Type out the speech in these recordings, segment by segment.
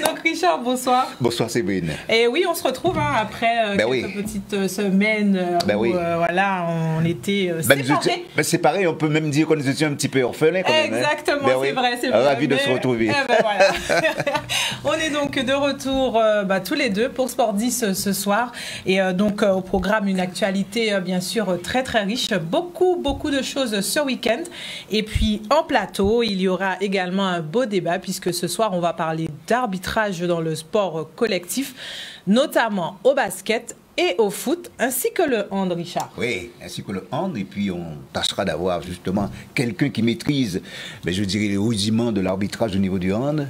Donc Richard, bonsoir. Bonsoir Séverine. Et oui, on se retrouve après quelques petites semaines où voilà, on était séparés. Séparés, on peut même dire qu'on était un petit peu orphelins quand même. Exactement, c'est vrai, c'est vrai. Ravi de se retrouver. Voilà. On est donc de retour tous les deux pour Sport 10 ce soir. Et donc au programme, une actualité bien sûr très très riche. Beaucoup de choses ce week-end. Et puis en plateau, il y aura également un beau débat puisque ce soir, on va parler d'arbitrage dans le sport collectif, notamment au basket et au foot, ainsi que le hand, Richard. Oui, ainsi que le hand, et puis on tâchera d'avoir justement quelqu'un qui maîtrise, je dirais, les rudiments de l'arbitrage au niveau du hand,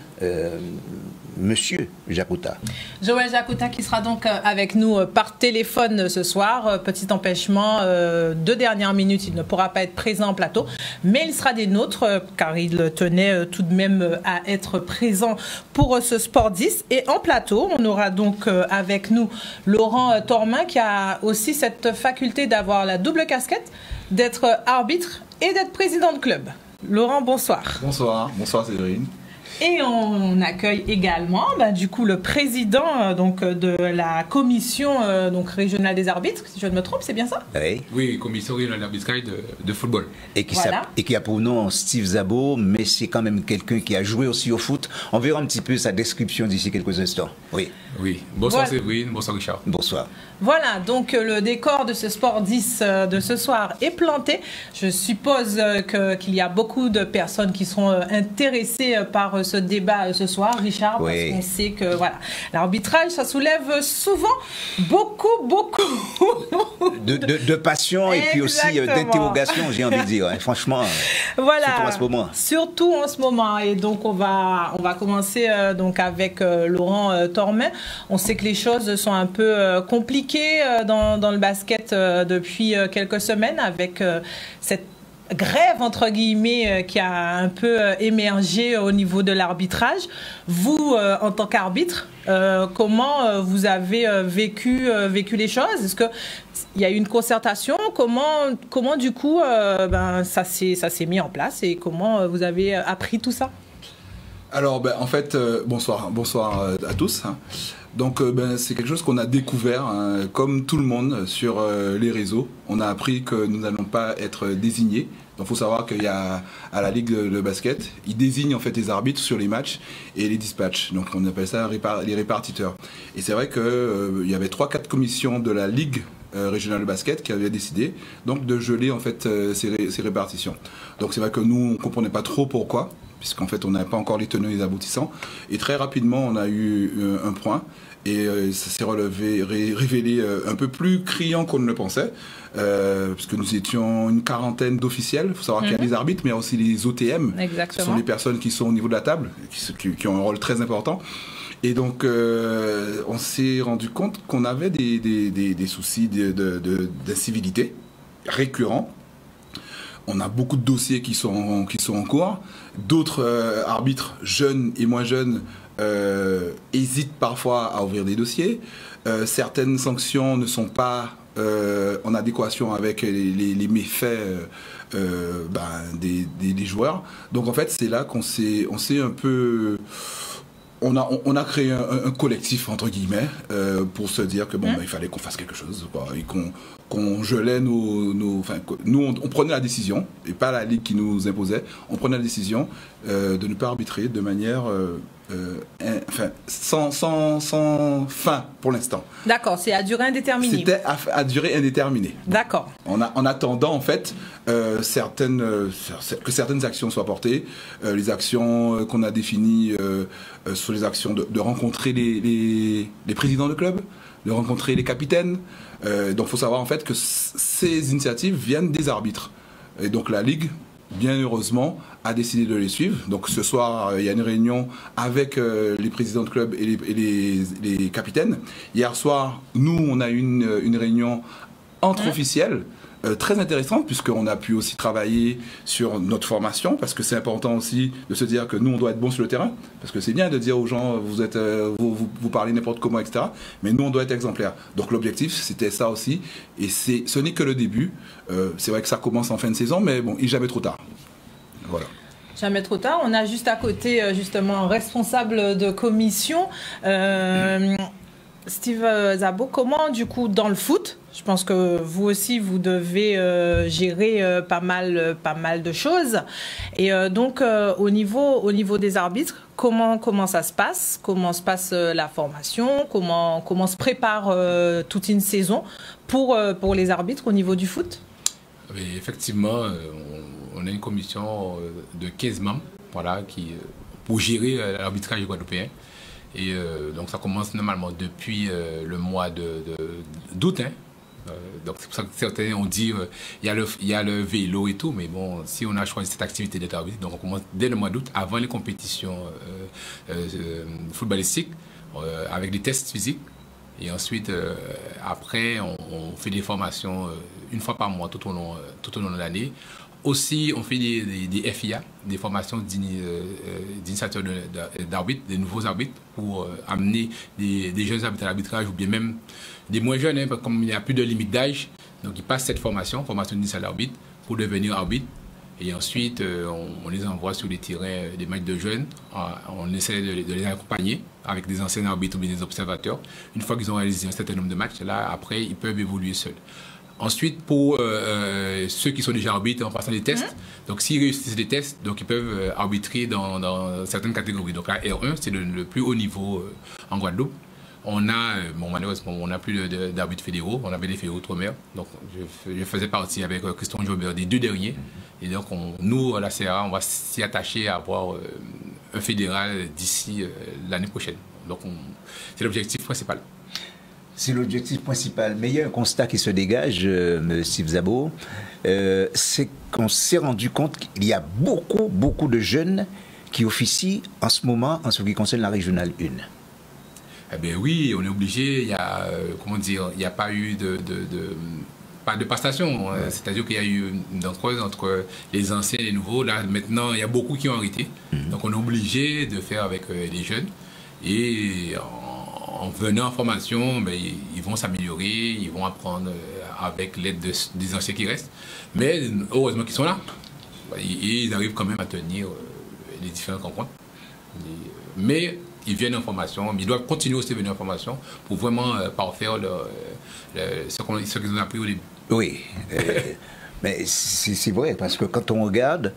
Monsieur Jacota. Joël Jacota qui sera donc avec nous par téléphone ce soir. Petit empêchement, 2 dernières minutes, il ne pourra pas être présent en plateau, mais il sera des nôtres car il tenait tout de même à être présent pour ce Sport 10. Et en plateau, on aura donc avec nous Laurent Tormin qui a aussi cette faculté d'avoir la double casquette, d'être arbitre et d'être président de club. Laurent, bonsoir. Bonsoir Séverine. Et on accueille également du coup le président de la commission régionale des arbitres, si je ne me trompe, c'est bien ça? Oui, commission régionale d'arbitrage de football. Et qui a pour nom Steve Zabo, mais c'est quand même quelqu'un qui a joué aussi au foot. On verra un petit peu sa description d'ici quelques instants. Oui. Bonsoir Séverine, bonsoir Richard. Bonsoir. Voilà, donc le décor de ce Sport 10 de ce soir est planté. Je suppose qu'il y a beaucoup de personnes qui seront intéressées par ce débat ce soir, Richard, parce qu'on sait que voilà, l'arbitrage, ça soulève souvent beaucoup de passion et puis aussi d'interrogation, j'ai envie de dire. Franchement, voilà, surtout en ce moment. Surtout en ce moment. Et donc on va commencer avec Laurent Tormin. On sait que les choses sont un peu compliquées dans le basket depuis quelques semaines avec cette grève entre guillemets qui a un peu émergé au niveau de l'arbitrage. Vous, en tant qu'arbitre, comment vous avez vécu les choses? Est-ce qu'il y a eu une concertation? Comment du coup ça s'est mis en place et comment vous avez appris tout ça? Alors en fait, bonsoir à tous. Donc c'est quelque chose qu'on a découvert, comme tout le monde, sur les réseaux. On a appris que nous n'allons pas être désignés. Donc il faut savoir qu'il y a à la Ligue de basket, ils désignent en fait les arbitres sur les matchs et les dispatchs. Donc on appelle ça les répartiteurs. Et c'est vrai qu'il y avait 3-4 commissions de la Ligue régionale de basket qui avaient décidé donc de geler en fait ces répartitions. Donc c'est vrai que nous on comprenait pas trop pourquoi, puisqu'en fait on n'avait pas encore les tenants et les aboutissants. Et très rapidement on a eu un point et ça s'est révélé un peu plus criant qu'on ne le pensait, puisque nous étions une quarantaine d'officiels. Il faut savoir qu'il y a les arbitres, mais il y a aussi les OTM, qui sont les personnes qui sont au niveau de la table, qui ont un rôle très important. Et donc on s'est rendu compte qu'on avait des soucis d'incivilité récurrents. On a beaucoup de dossiers qui sont en cours. D'autres arbitres, jeunes et moins jeunes, hésitent parfois à ouvrir des dossiers. Certaines sanctions ne sont pas en adéquation avec les méfaits des joueurs. Donc en fait, c'est là qu'on s'est un peu... On a créé un collectif, entre guillemets, pour se dire que il fallait qu'on fasse quelque chose, et qu'on gelait nous, on prenait la décision, et pas la Ligue qui nous imposait, on prenait la décision de ne pas arbitrer de manière sans fin pour l'instant. D'accord, c'est à durée indéterminée. C'était à durée indéterminée. D'accord. En attendant, en fait, que certaines actions soient portées. Les actions qu'on a définies sont les actions de rencontrer les présidents de club, de rencontrer les capitaines. Donc il faut savoir en fait que ces initiatives viennent des arbitres. Et donc la Ligue, bien heureusement, a décidé de les suivre. Donc ce soir, il y a une réunion avec les présidents de club et les capitaines. Hier soir, nous, on a eu une réunion entre officiels, très intéressante, puisqu'on a pu aussi travailler sur notre formation, parce que c'est important aussi de se dire que nous, on doit être bon sur le terrain, parce que c'est bien de dire aux gens, vous parlez n'importe comment, etc. Mais nous, on doit être exemplaires. Donc l'objectif, c'était ça aussi. Et ce n'est que le début. C'est vrai que ça commence en fin de saison, mais bon, il n'est jamais trop tard. Voilà. Jamais trop tard. On a juste à côté, justement, un responsable de commission. Steve Zabo, comment, du coup, dans le foot, je pense que vous aussi, vous devez gérer pas mal de choses. Et donc, au niveau des arbitres, comment ça se passe? Comment se passe la formation? Comment se prépare toute une saison pour les arbitres au niveau du foot? Oui, effectivement, on a une commission de 15 membres voilà, pour gérer l'arbitrage guadeloupéen. Et donc ça commence normalement depuis le mois d'août. Donc c'est pour ça que certains ont dit il y a le vélo et tout, mais bon, si on a choisi cette activité d'être arbitre, donc on commence dès le mois d'août, avant les compétitions footballistiques, avec des tests physiques. Et ensuite, après, on fait des formations une fois par mois tout au long de l'année. Aussi, on fait des FIA, des formations d'initiateurs d'arbitres, des nouveaux arbitres, pour amener des jeunes arbitres à l'arbitrage, ou bien même des moins jeunes, hein, comme il n'y a plus de limite d'âge. Donc, ils passent cette formation d'initiateur d'arbitre, pour devenir arbitre. Et ensuite, on les envoie sur les terrains des matchs de jeunes. On essaie de les accompagner avec des anciens arbitres ou bien des observateurs. Une fois qu'ils ont réalisé un certain nombre de matchs, là, après, ils peuvent évoluer seuls. Ensuite, pour ceux qui sont déjà arbitres en passant des tests, donc s'ils réussissent des tests, donc ils peuvent arbitrer dans certaines catégories. Donc la R1, c'est le plus haut niveau en Guadeloupe. On a, malheureusement, on n'a plus d'arbitres fédéraux, on avait des fédéraux outre-mer. Donc je faisais partie avec Christian Jobert des deux derniers. Et donc nous, à la CRA, on va s'y attacher à avoir un fédéral d'ici l'année prochaine. Donc c'est l'objectif principal. C'est l'objectif principal. Mais il y a un constat qui se dégage, Steve Zabo, c'est qu'on s'est rendu compte qu'il y a beaucoup de jeunes qui officient en ce moment en ce qui concerne la régionale 1. Eh bien oui, on est obligé, il y a, il n'y a pas eu pas de passation. Ouais. C'est-à-dire qu'il y a eu une creuse entre les anciens et les nouveaux. Là, maintenant, il y a beaucoup qui ont arrêté. Donc on est obligé de faire avec les jeunes. Et en venant en formation, ben, ils vont s'améliorer, ils vont apprendre avec l'aide des anciens qui restent. Mais heureusement qu'ils sont là. Et ils arrivent quand même à tenir les différentes rencontres. Mais ils viennent en formation, mais ils doivent continuer aussi à venir en formation pour vraiment parfaire ce qu'ils ont appris au début. Oui, mais c'est vrai, parce que quand on regarde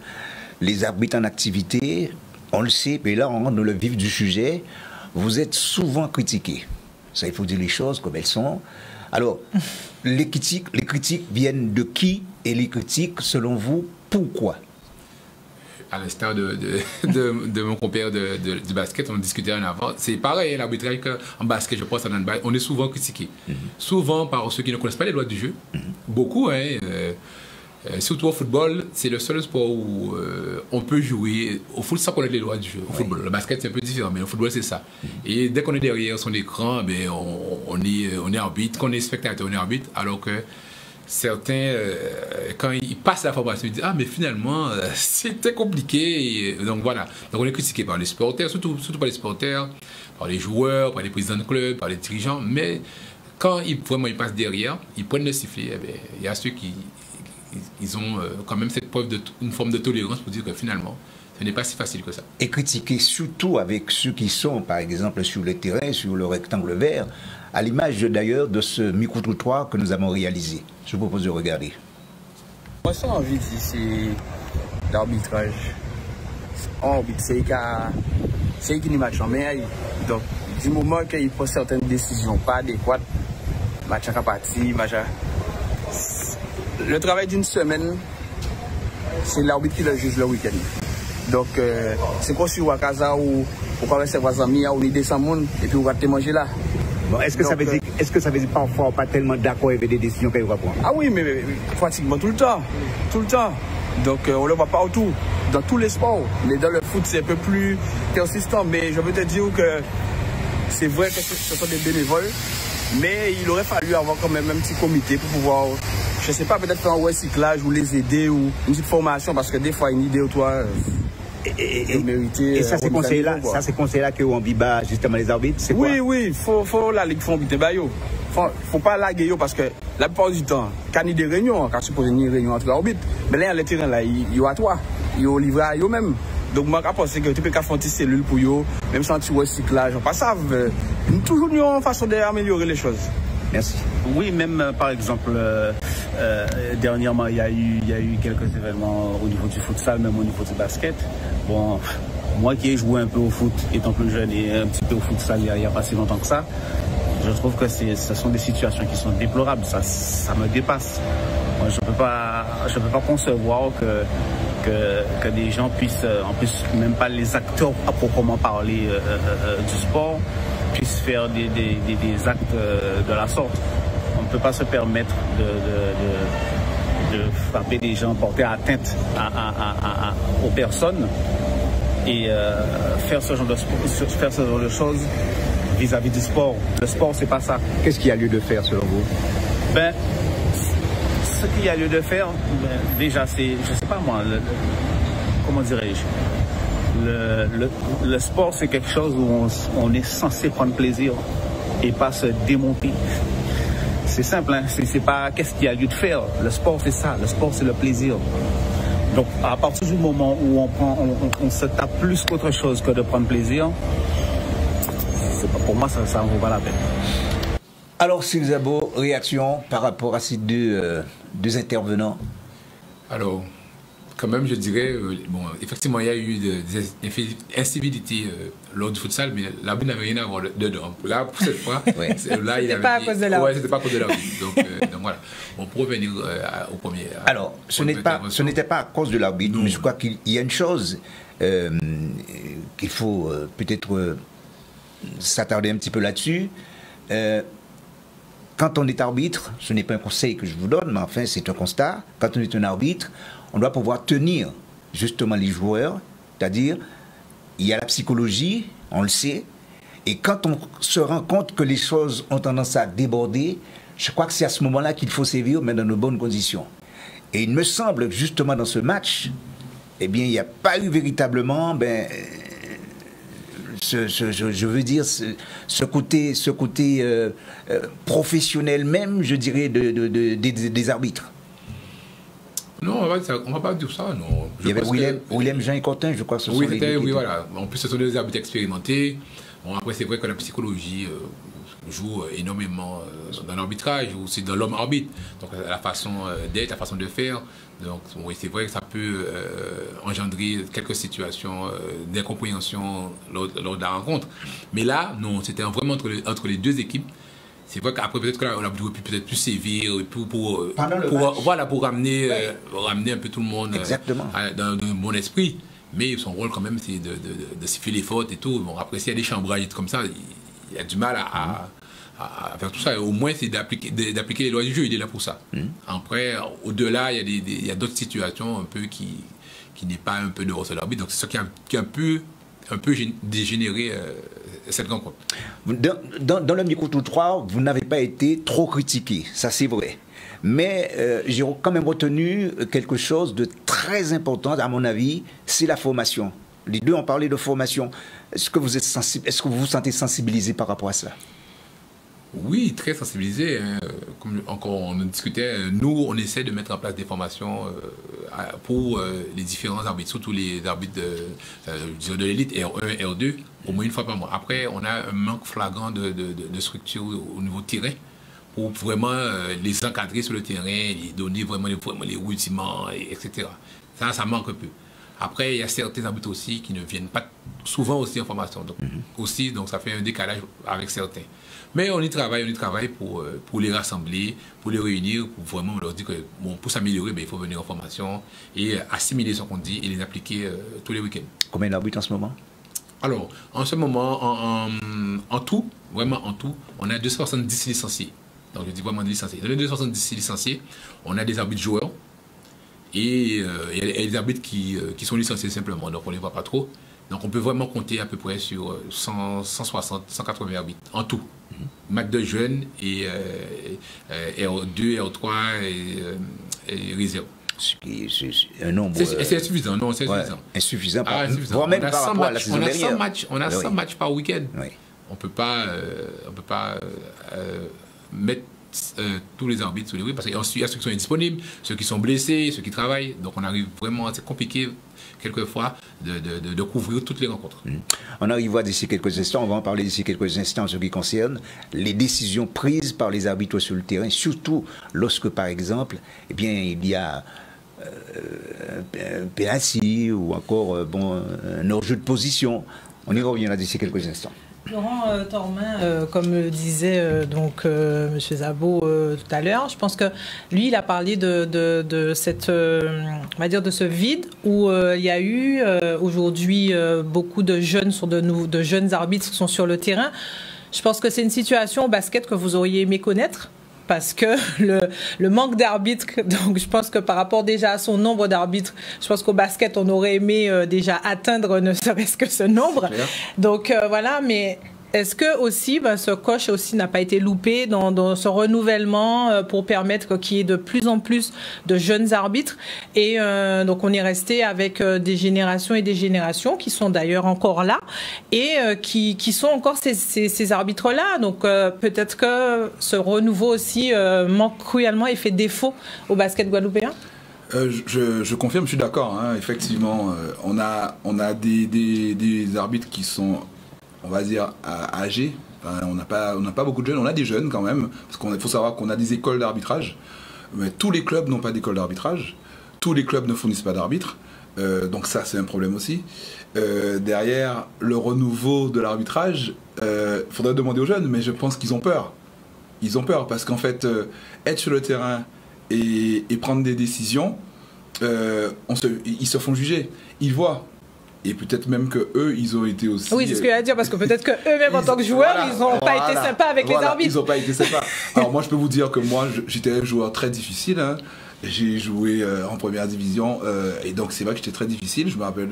les arbitres en activité, on le sait, mais là on rentre dans le vif du sujet. Vous êtes souvent critiqués. Ça, il faut dire les choses comme elles sont. Alors, les critiques viennent de qui? Et les critiques, selon vous, pourquoi? À l'instar de mon compère du basket, on discutait en avant. C'est pareil, l'arbitrage en basket, je pense, en handball, on est souvent critiqué. Souvent par ceux qui ne connaissent pas les lois du jeu. Beaucoup, hein. Surtout au football, c'est le seul sport où on peut jouer au foot sans connaître les lois du jeu. Au football, le basket c'est un peu différent, mais le football c'est ça. Et dès qu'on est derrière son écran, ben, on est arbitre. Quand on est spectateur, on est arbitre. Alors que certains, quand ils passent la formation, ils disent ah mais finalement c'était compliqué. Et donc voilà. Donc on est critiqué par les supporters, surtout par les supporters, par les joueurs, par les présidents de club, par les dirigeants. Mais quand ils passent derrière, ils prennent le sifflet. Eh bien, il y a ceux qui ils ont quand même cette preuve une forme de tolérance pour dire que finalement, ce n'est pas si facile que ça. Et critiquer surtout avec ceux qui sont, par exemple, sur le terrain, sur le rectangle vert, à l'image d'ailleurs de ce micro-trottoir que nous avons réalisé. Je vous propose de regarder. Moi, ça, envie de dire, c'est l'arbitrage. C'est qui nous match en mer. Donc, du moment qu'il prend certaines décisions pas adéquates, match à partir, le travail d'une semaine, c'est l'arbitre qui le juge le week-end. Donc, c'est comme si vous êtes à casa ou vous connaissez vos amis, ou vous descendez et puis vous allez manger là. Bon, est-ce que ça veut dire parfois pas tellement d'accord avec des décisions qu'elle va prendre? Ah oui, mais pratiquement tout le temps. Tout le temps. Donc, on le voit partout, dans tous les sports. Mais dans le foot, c'est un peu plus persistant. Mais je peux te dire que c'est vrai que ce sont des bénévoles. Mais il aurait fallu avoir quand même un petit comité pour pouvoir, je ne sais pas, peut-être faire un recyclage ou les aider ou une petite formation parce que des fois, une idée ou toi, et ça, ces conseils-là que on biba justement les arbitres, c'est quoi? Oui, faut la ligue, faut habiter bayo. Faut pas laguer yo parce que la plupart du temps, quand il y a des réunions, quand supposé une réunion entre arbitres, mais là, le terrain là, il y a toi. ils livré à eux-mêmes. Donc, moi, je pense que tu peux faire une petite cellule pour eux, même sans tu recyclage, pas ça. Toujours une façon d'améliorer les choses. Merci. Oui, même par exemple, dernièrement, il y a eu quelques événements au niveau du futsal, même au niveau du basket. Bon, moi qui ai joué un peu au foot étant plus jeune et un petit peu au futsal il n'y a pas si longtemps que ça, je trouve que ce sont des situations qui sont déplorables. Ça me dépasse. Moi, je peux pas concevoir que des gens puissent, en plus même pas les acteurs à proprement parler du sport, puissent faire des actes de la sorte. On ne peut pas se permettre de frapper des gens, porter atteinte aux personnes et faire ce genre de choses vis-à-vis du sport. Le sport, c'est pas ça. Qu'est-ce qu'il y a lieu de faire selon vous? Ben, ce qu'il y a lieu de faire, ben, déjà, c'est, je sais pas moi, comment dirais-je, le sport, c'est quelque chose où on est censé prendre plaisir et pas se démonter. C'est simple, hein? C'est pas qu'est-ce qu'il y a lieu de faire. Le sport, c'est ça. Le sport, c'est le plaisir. Donc, à partir du moment où on se tape plus qu'autre chose que de prendre plaisir, pour moi, ça en vaut pas la peine. Alors, Sylvie Zabo, réaction par rapport à ces deux intervenants? Alors, quand même, je dirais, bon, effectivement, il y a eu des incivilités lors du futsal, mais l'arbitre n'avait rien à voir dedans. Là, pour cette fois, ouais. là, c'était pas à cause de l'arbitre. Ouais, c'était pas à cause de l'arbitre. Donc voilà. On peut revenir au premier. Alors, ce n'était pas à cause de l'arbitre, mais je crois qu'il y a une chose qu'il faut peut-être s'attarder un petit peu là-dessus. Quand on est arbitre, ce n'est pas un conseil que je vous donne, mais enfin c'est un constat. Quand on est un arbitre, on doit pouvoir tenir justement les joueurs, c'est-à-dire il y a la psychologie, on le sait, et quand on se rend compte que les choses ont tendance à déborder, je crois que c'est à ce moment-là qu'il faut sévir, mais dans de bonnes conditions. Et il me semble que justement dans ce match, eh bien il n'y a pas eu véritablement, je veux dire, ce côté professionnel même, je dirais, des arbitres. Non, on va pas dire ça, non. Il y avait William Jean et Cotin, je crois que ce sont les deux. Oui, voilà. En plus, ce sont des arbitres expérimentés. Bon, après, c'est vrai que la psychologie joue énormément dans l'arbitrage, aussi dans l'homme arbitre. Donc, la façon d'être, la façon de faire. Donc, oui, c'est vrai que ça peut engendrer quelques situations d'incompréhension lors de la rencontre. Mais là, non, c'était vraiment entre les deux équipes. C'est vrai qu'après, peut-être qu'on a pu peut-être plus sévir pour ramener un peu tout le monde dans un bon esprit. Mais son rôle, quand même, c'est de siffler les fautes et tout. Bon, après, s'il y a des chambrages comme ça, il a du mal à faire tout ça. Au moins, c'est d'appliquer les lois du jeu. Il est là pour ça. Après, au-delà, il y a d'autres situations un peu qui n'est pas un peu de ressort d'arbitre. Donc, c'est ça qui a un peu dégénéré cette rencontre. Dans le micro-tour 3, vous n'avez pas été trop critiqué, ça c'est vrai. Mais j'ai quand même retenu quelque chose de très important, à mon avis, c'est la formation. Les deux ont parlé de formation. Est-ce que vous vous sentez sensibilisé par rapport à ça? Oui, très sensibilisé. Comme encore on en discutait, nous, on essaie de mettre en place des formations pour les différents arbitres, surtout les arbitres de l'élite, R1, R2, au moins une fois par mois. Après, on a un manque flagrant de structure au niveau terrain pour vraiment les encadrer sur le terrain, les donner vraiment les rudiments, etc. Ça manque un peu. Après, il y a certains arbitres aussi qui ne viennent pas souvent aussi en formation. Donc, ça fait un décalage avec certains. Mais on y travaille pour les rassembler, pour les réunir, pour vraiment leur dire que bon, pour s'améliorer, il faut venir en formation et assimiler ce qu'on dit et les appliquer tous les week-ends. Combien d'arbitres en ce moment? Alors, en ce moment, en tout, vraiment en tout, on a 270 licenciés. Donc, je dis vraiment des licenciés. Dans les 270 licenciés, on a des arbitres joueurs et il y a des arbitres qui sont licenciés simplement, donc on ne les voit pas trop. Donc, on peut vraiment compter à peu près sur 160, 180 arbitres en tout. Mac de jeunes et R2, R3 et réserve. C'est un nombre... C'est insuffisant, non, c'est insuffisant. Insuffisant, voire même par rapport à la saison dernière. On a 100 matchs par week-end. Oui. On peut pas mettre tous les arbitres sur les rues, parce qu'il y a ceux qui sont indisponibles, ceux qui sont blessés, ceux qui travaillent. Donc on arrive vraiment, c'est compliqué quelquefois de couvrir toutes les rencontres. On arrivera d'ici quelques instants, on va en parler d'ici quelques instants en ce qui concerne les décisions prises par les arbitres sur le terrain, surtout lorsque, par exemple, eh bien, il y a un penalty ou encore un hors-jeu de position. On y reviendra d'ici quelques instants. Laurent Tormin, comme le disait donc Monsieur Szabo tout à l'heure, je pense que lui, il a parlé de cette, on va dire, de ce vide où il y a eu aujourd'hui beaucoup de jeunes de jeunes arbitres qui sont sur le terrain. Je pense que c'est une situation au basket que vous auriez aimé connaître. Parce que le manque d'arbitres, donc je pense que par rapport déjà à son nombre d'arbitres, je pense qu'au basket, on aurait aimé déjà atteindre ne serait-ce que ce nombre. Donc voilà, mais est-ce que aussi, ce coach aussi n'a pas été loupé dans ce renouvellement pour permettre qu'il y ait de plus en plus de jeunes arbitres? Et donc on est resté avec des générations et des générations qui sont d'ailleurs encore là et qui sont encore ces arbitres-là. Donc peut-être que ce renouveau aussi manque cruellement et fait défaut au basket guadeloupéen. Je confirme, je suis d'accord. Hein, effectivement, on a des arbitres qui sont, on va dire, âgés. Enfin, on n'a pas beaucoup de jeunes. On a des jeunes quand même, parce qu'il faut savoir qu'on a des écoles d'arbitrage. Mais tous les clubs n'ont pas d'école d'arbitrage. Tous les clubs ne fournissent pas d'arbitres. Donc ça, c'est un problème aussi. Derrière, le renouveau de l'arbitrage, faudrait demander aux jeunes, mais je pense qu'ils ont peur. Ils ont peur parce qu'en fait, être sur le terrain et prendre des décisions, ils se font juger. Ils voient. Et peut-être même qu'eux, ils ont été aussi... Oui, c'est ce que j'allais dire, parce que peut-être qu'eux-mêmes, en tant que joueurs, ils n'ont pas été sympas avec les arbitres. Ils n'ont pas été sympas. Alors moi, je peux vous dire que moi, j'étais un joueur très difficile. Hein. J'ai joué en première division, et donc c'est vrai que j'étais très difficile. Je me rappelle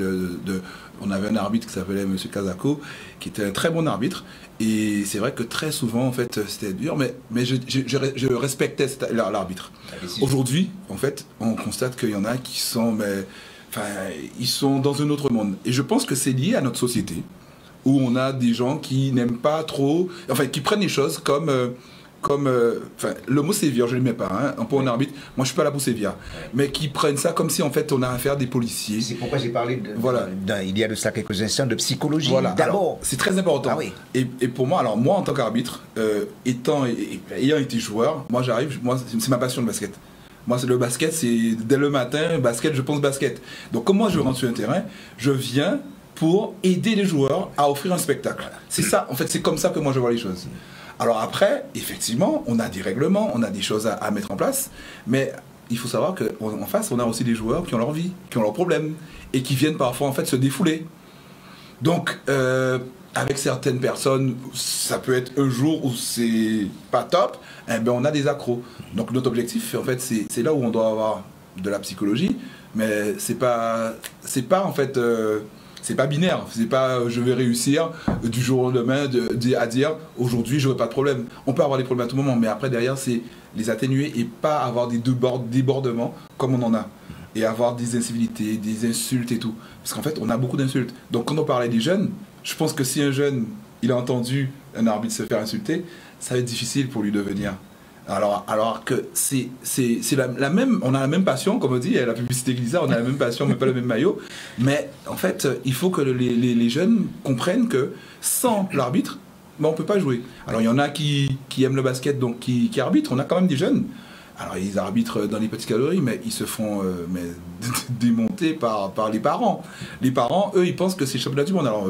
on avait un arbitre qui s'appelait M. Kazako, qui était un très bon arbitre. Et c'est vrai que très souvent, en fait, c'était dur, mais je respectais l'arbitre. Aujourd'hui, en fait, on constate qu'il y en a qui sont... Enfin, ils sont dans un autre monde. Et je pense que c'est lié à notre société, où on a des gens qui n'aiment pas trop... Enfin, qui prennent les choses comme enfin, le mot sévir, je ne le mets pas, hein, pour un arbitre. Moi, je ne suis pas là pour sévir. Mais qui prennent ça comme si, en fait, on a affaire à des policiers. C'est pourquoi j'ai parlé, il y a de ça quelques instants, de psychologie. Voilà. D'abord. C'est très important. Ah, oui. Et pour moi, alors moi, en tant qu'arbitre, ayant été joueur, moi, c'est ma passion, le basket. Moi, le basket, c'est dès le matin, basket, je pense basket. Donc, comme moi, je rentre sur un terrain, je viens pour aider les joueurs à offrir un spectacle. C'est ça, en fait, c'est comme ça que moi, je vois les choses. Alors après, effectivement, on a des règlements, on a des choses à mettre en place, mais il faut savoir qu'en face, on a aussi des joueurs qui ont leur vie, qui ont leurs problèmes, et qui viennent parfois, en fait, se défouler. Donc, avec certaines personnes, ça peut être un jour où c'est pas top, eh ben on a des accros. Donc notre objectif, en fait, c'est là où on doit avoir de la psychologie, mais c'est pas en fait, c'est pas binaire. C'est pas je vais réussir du jour au lendemain à dire aujourd'hui j'aurai pas de problème. On peut avoir des problèmes à tout moment, mais après derrière c'est les atténuer et pas avoir des débordements comme on en a. Et avoir des incivilités, des insultes et tout. Parce qu'en fait, on a beaucoup d'insultes. Donc quand on parlait des jeunes, je pense que si un jeune, il a entendu un arbitre se faire insulter, ça va être difficile pour lui de venir. Alors que c'est la même, on a la même passion, comme on dit, la publicité qui dit ça, on a la même passion, mais pas le même maillot. Mais en fait, il faut que les jeunes comprennent que sans l'arbitre, on ne peut pas jouer. Alors il y en a qui aiment le basket, donc qui arbitrent. On a quand même des jeunes. Alors ils arbitrent dans les petites calories, mais ils se font démonter par les parents. Les parents, eux, ils pensent que c'est le championnat du monde. Alors,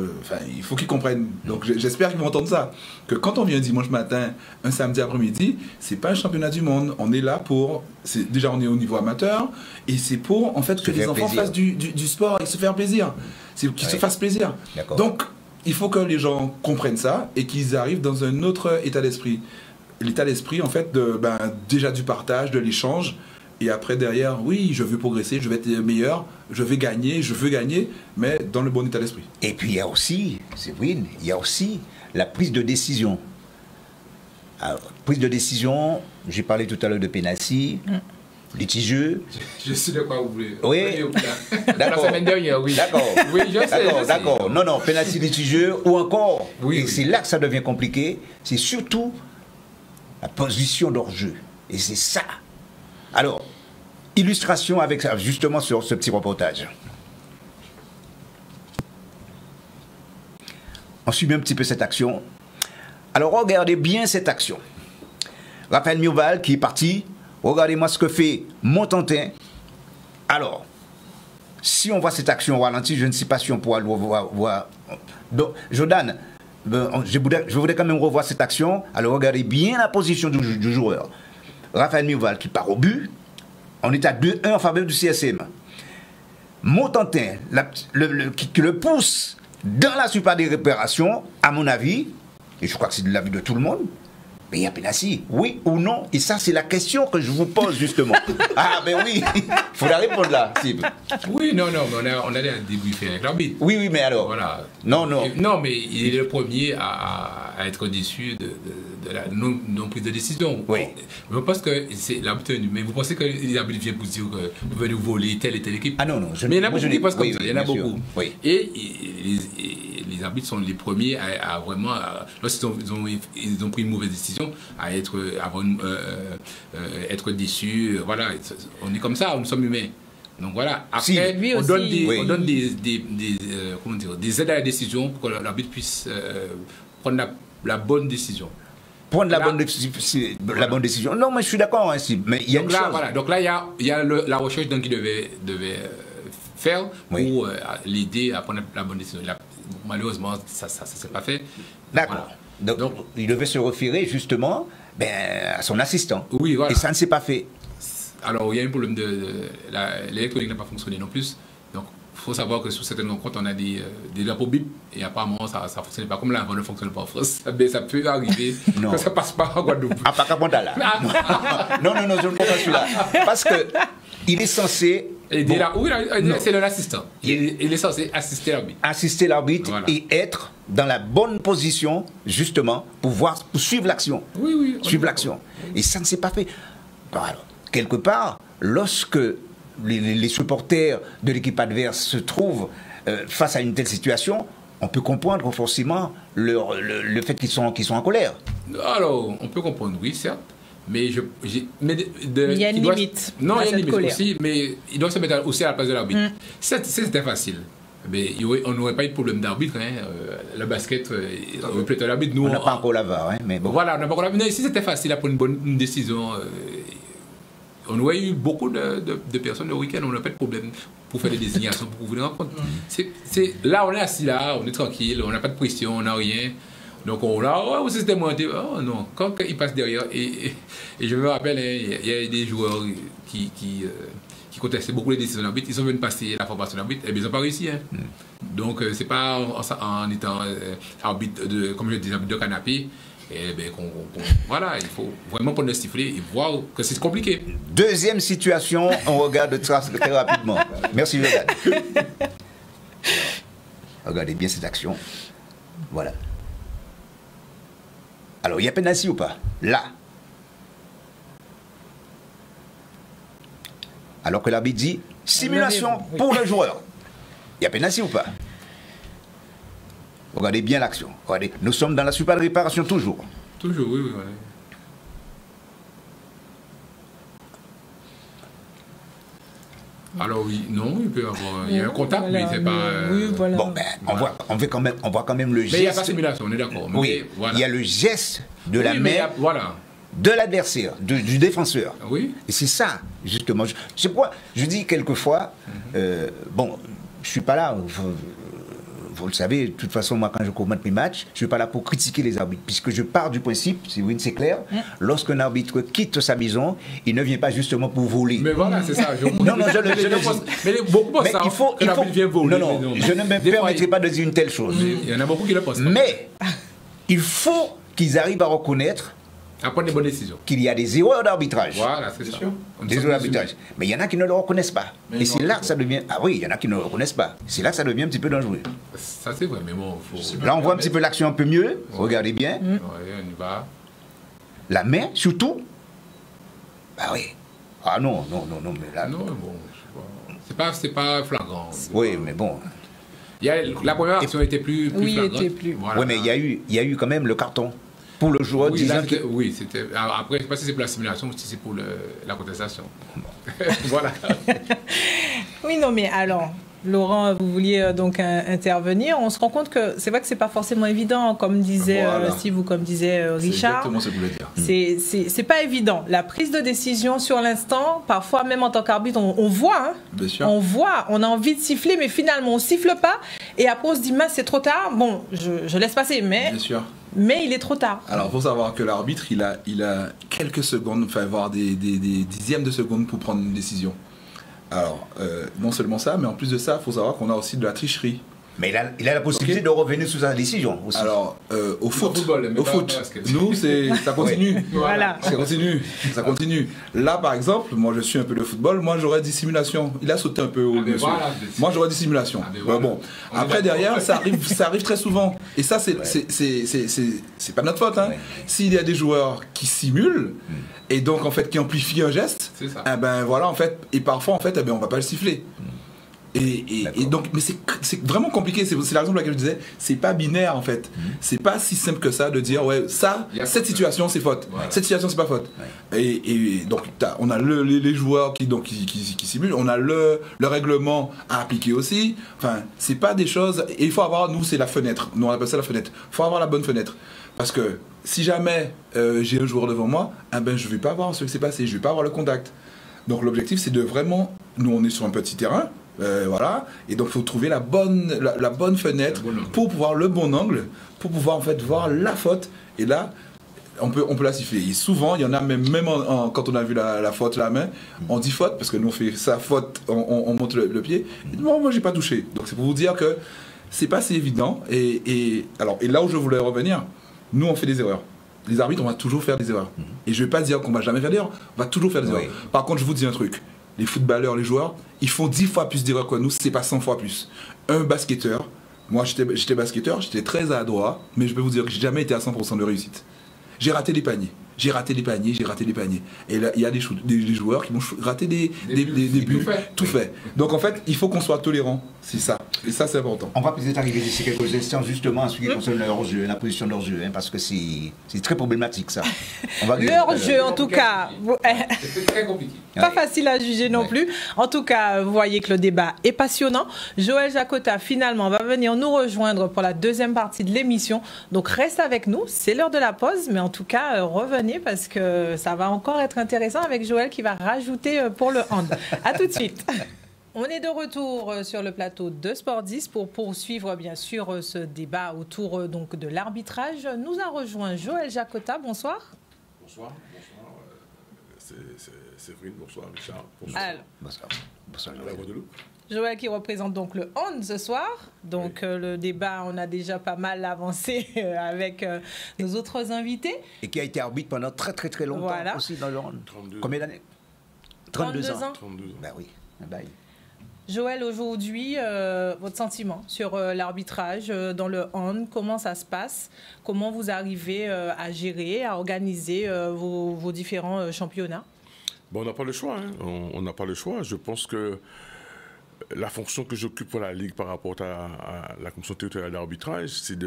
il faut qu'ils comprennent. Donc j'espère qu'ils vont entendre ça. Que quand on vient dimanche matin, un samedi après-midi, c'est pas un championnat du monde. On est là pour... Déjà, on est au niveau amateur, et c'est pour, en fait, que les enfants fassent du sport et se faire plaisir. Qu'ils se fassent plaisir. Donc, il faut que les gens comprennent ça et qu'ils arrivent dans un autre état d'esprit. L'état d'esprit, en fait, déjà du partage, de l'échange, et après, derrière, oui, je veux progresser, je veux être meilleur, je veux gagner, mais dans le bon état d'esprit. Et puis, il y a aussi, Séverine, il y a aussi la prise de décision. Alors, prise de décision, j'ai parlé tout à l'heure de penalty, litigieux. Je sais de quoi vous voulez. Oui, d'accord. La semaine dernière, oui. D'accord. Oui, je sais. D'accord. Non, penalty litigieux, ou encore, oui, et c'est là que ça devient compliqué, c'est surtout la position d'hors-jeu. Et c'est ça. Alors, illustration avec ça, justement sur ce petit reportage. On suit un petit peu cette action. Alors, regardez bien cette action. Raphaël Mioval qui est parti. Regardez-moi ce que fait Montantin. Alors, si on voit cette action au ralenti, je ne sais pas si on pourra le voir. Donc, Jordan, je voudrais quand même revoir cette action. Alors, regardez bien la position du joueur. Raphaël Mioval qui part au but. On est à 2-1 en faveur du CSM. Montantin qui le pousse dans la super des réparations, à mon avis, et je crois que c'est de l'avis de tout le monde, mais il y a pénalty, oui ou non? Et ça, c'est la question que je vous pose justement. Ah, ben oui, il faudra répondre là, Steve. Oui, non, mais on a débriefé avec l'arbitre. Oui, mais alors. Voilà. Non. Non, mais il est le premier à être déçu de la non-prise de décision. Oui. Je pense que c'est l'arbitre. Mais vous pensez que les arbitres viennent pour dire que vous venez voler telle et telle équipe? Ah non. Mais il y en a beaucoup qui pensent comme ça. Il y en a sûr. beaucoup. Oui. Et les arbitres sont les premiers à vraiment, lorsqu'ils ont pris une mauvaise décision, à être déçus. Voilà, on est comme ça, nous sommes humains. Donc voilà, après, on donne des aides à la décision pour que l'arbitre puisse prendre la bonne décision. Prendre la bonne décision. Non, mais je suis d'accord, mais il y a une chose. Voilà. Donc là, il y a la recherche qu'il devait faire pour l'aider à prendre la bonne décision. Là, malheureusement, ça ne s'est pas fait. D'accord. Voilà. Donc, il devait se référer justement à son assistant. Oui, voilà. Et ça ne s'est pas fait. Alors, il y a un problème l'électronique n'a pas fonctionné non plus. Donc, il faut savoir que sur certaines rencontres, on a des drapeaux bip et apparemment, ça ne fonctionnait pas. Comme là, ne fonctionne pas en France, ça peut arriver que ça ne passe pas en Guadeloupe. Ah, pas qu'à là. Non, je ne comprends pas celui-là. Parce qu'il est censé... c'est l'assistant. Il est censé assister l'arbitre. Assister l'arbitre, voilà. Et être dans la bonne position, justement, pour suivre l'action. Oui. Suivre l'action. Et ça ne s'est pas fait. Bon, alors, quelque part, lorsque les supporters de l'équipe adverse se trouvent face à une telle situation, on peut comprendre forcément le fait qu'ils sont en colère. Alors, on peut comprendre, oui, certes. Mais il y a une limite. Non, il y a une limite aussi, mais il doit se mettre aussi à la place de l'arbitre. C'était facile. Mais on n'aurait pas eu de problème d'arbitre. Le basket, on peut être l'arbitre. On n'a pas encore la VAR, mais bon. Voilà, on n'a pas encore la VAR. Si c'était facile à prendre une décision, on aurait eu beaucoup de personnes le week-end, on n'a pas de problème pour faire des désignations, pour vous rencontrer. Là, on est assis là, on est tranquille, on n'a pas de pression, on n'a rien. Donc on a, c'était monté. Oh non, quand il passe derrière, et je me rappelle, il y a des joueurs qui contestaient beaucoup les décisions d'arbitre, ils sont venus passer la formation d'arbitre, et bien ils n'ont pas réussi. Donc c'est pas en étant arbitre comme je disais, arbitre de canapé, et bien voilà, il faut vraiment prendre le sifflet et voir que c'est compliqué. Deuxième situation, on regarde très rapidement. Merci Jordan. Regardez bien cette action. Voilà. Alors, il y a pénalty ou pas? Là. Alors que l'arbitre dit simulation pour le joueur. Il y a pénalty ou pas? Regardez bien l'action. Regardez, nous sommes dans la super de réparation toujours. Toujours, oui. Alors oui, non, il y a un contact, voilà, mais c'est pas... voilà. Bon, voilà. on voit quand même le geste... Mais il n'y a pas de simulation, on est d'accord. Oui, voilà. Il y a le geste de la main voilà. de l'adversaire, du défenseur. Oui. Et c'est ça, justement. Je dis quelquefois, je ne suis pas là... Vous le savez, de toute façon, moi, quand je commente mes matchs, je ne suis pas là pour critiquer les arbitres, puisque je pars du principe, c'est clair, lorsqu'un arbitre quitte sa maison, il ne vient pas justement pour voler. Mais voilà, c'est ça. Je le pense. Mais beaucoup pensent ça, que l'arbitre vient voler. Non, je ne me permettrai pas de dire une telle chose. Il y en a beaucoup qui le pensent. Mais il faut qu'ils arrivent à reconnaître à prendre des bonnes décisions. Qu'il y a des erreurs d'arbitrage. Voilà, c'est sûr. Des erreurs d'arbitrage. Mais il y en a qui ne le reconnaissent pas. Et c'est là que ça devient... Ah oui, il y en a qui ne le reconnaissent pas. C'est là que ça devient un petit peu dangereux. Ça, c'est vrai, mais bon... Là, on voit un petit peu l'action un peu mieux. Regardez bien. Oui, on y va. La main, surtout. Ah oui. Ah non, mais là... Non, bon, c'est pas flagrant. Oui, mais bon... La première action était plus flagrante. Voilà. Oui, mais il y a eu quand même le carton. pour le joueur Oui, disant oui, c'était. Après, je ne sais pas si c'est pour la simulation ou si c'est pour la contestation. Voilà. Oui, non, mais alors, Laurent, vous vouliez donc intervenir. On se rend compte que c'est vrai que c'est pas forcément évident, comme disait Steve ou comme disait Richard. C'est exactement ce que je voulais dire. C'est pas évident. La prise de décision sur l'instant, parfois même en tant qu'arbitre, on voit, hein, Bien sûr. on voit, on a envie de siffler, mais finalement on siffle pas. Et après on se dit, mince, c'est trop tard. Bon, je laisse passer, Bien sûr. mais il est trop tard. Alors, il faut savoir que l'arbitre, il a quelques secondes, enfin, voire des dixièmes de secondes pour prendre une décision. Alors, non seulement ça, mais en plus de ça, il faut savoir qu'on a aussi de la tricherie. Mais il a la possibilité de revenir sous sa décision aussi. Alors, au foot, football, mais au pas foot, au basket. nous, ça continue. Voilà. Ça continue. Là, par exemple, moi, je suis un peu le football, moi, j'aurais dit simulation. Il a sauté un peu au monsieur. Voilà. Moi, j'aurais dit simulation. Voilà. Bon. Après, derrière, ça arrive très souvent. Et ça, c'est pas notre faute. Hein. S'il y a des joueurs qui simulent, et donc, en fait, qui amplifient un geste, eh ben, voilà, en fait, et parfois, en fait, eh ben, on va pas le siffler. Et donc, mais c'est vraiment compliqué. C'est la raison pour laquelle je disais, c'est pas binaire en fait. C'est pas si simple que ça de dire ouais, cette situation c'est faute, cette situation c'est pas faute. Et donc on a les joueurs qui simulent, on a le règlement à appliquer aussi. Enfin, c'est pas des choses. Et il faut avoir, nous c'est la fenêtre. Nous on appelle ça la fenêtre. Il faut avoir la bonne fenêtre parce que si jamais j'ai un joueur devant moi, eh ben je vais pas voir ce qui s'est passé, je vais pas avoir le contact. Donc l'objectif c'est de vraiment, nous on est sur un petit terrain. Voilà, et donc il faut trouver la bonne fenêtre pour pouvoir le bon angle, pour pouvoir en fait voir la faute, et là on peut la siffler. Et souvent il y en a même quand on a vu la faute, la main, on dit faute parce que nous on fait ça faute, on monte le pied. Et non, moi j'ai pas touché. Donc c'est pour vous dire que c'est pas si évident. Et là où je voulais revenir, nous on fait des erreurs. Les arbitres, on va toujours faire des erreurs. Et je vais pas dire qu'on va jamais faire d'erreurs, on va toujours faire des erreurs. Par contre, je vous dis un truc. Les footballeurs, les joueurs, ils font 10 fois plus d'erreurs que nous, c'est pas 100 fois plus. Un basketteur, moi j'étais basketteur, j'étais très adroit, mais je peux vous dire que j'ai jamais été à 100% de réussite. J'ai raté les paniers. Et là, il y a des joueurs qui vont rater des buts, tout fait. Donc en fait, il faut qu'on soit tolérant, c'est ça. Et ça, c'est important. On va peut-être arriver d'ici quelques instants justement à ce qui concerne le hors-jeu, la position de hors-jeu, hein, parce que c'est très problématique ça. Le hors-jeu, en tout cas, c'est très compliqué. Pas facile à juger non plus. En tout cas, vous voyez que le débat est passionnant. Joël Jacota, finalement, va venir nous rejoindre pour la deuxième partie de l'émission. Donc, reste avec nous. C'est l'heure de la pause. Mais en tout cas, revenez parce que ça va encore être intéressant avec Joël qui va rajouter pour le hand. À tout de suite. On est de retour sur le plateau de Sport 10 pour poursuivre bien sûr ce débat autour donc de l'arbitrage. Nous a rejoint Joël Jacota. Bonsoir. Bonsoir. Séverine, bonsoir Richard. Bonsoir. Bonsoir. Joël qui représente donc le hand ce soir. Donc le débat, on a déjà pas mal avancé avec nos autres invités. Et qui a été arbitre pendant très longtemps aussi dans le hand. 32. Combien d'années 32 ans. 32 ans. Ben oui. Ben, Joël, aujourd'hui, votre sentiment sur l'arbitrage dans le hand, comment ça se passe? Comment vous arrivez à gérer, à organiser vos différents championnats? Bon, on n'a pas le choix. Hein. On n'a pas le choix. Je pense que la fonction que j'occupe pour la Ligue par rapport à la commission territoriale d'arbitrage, c'est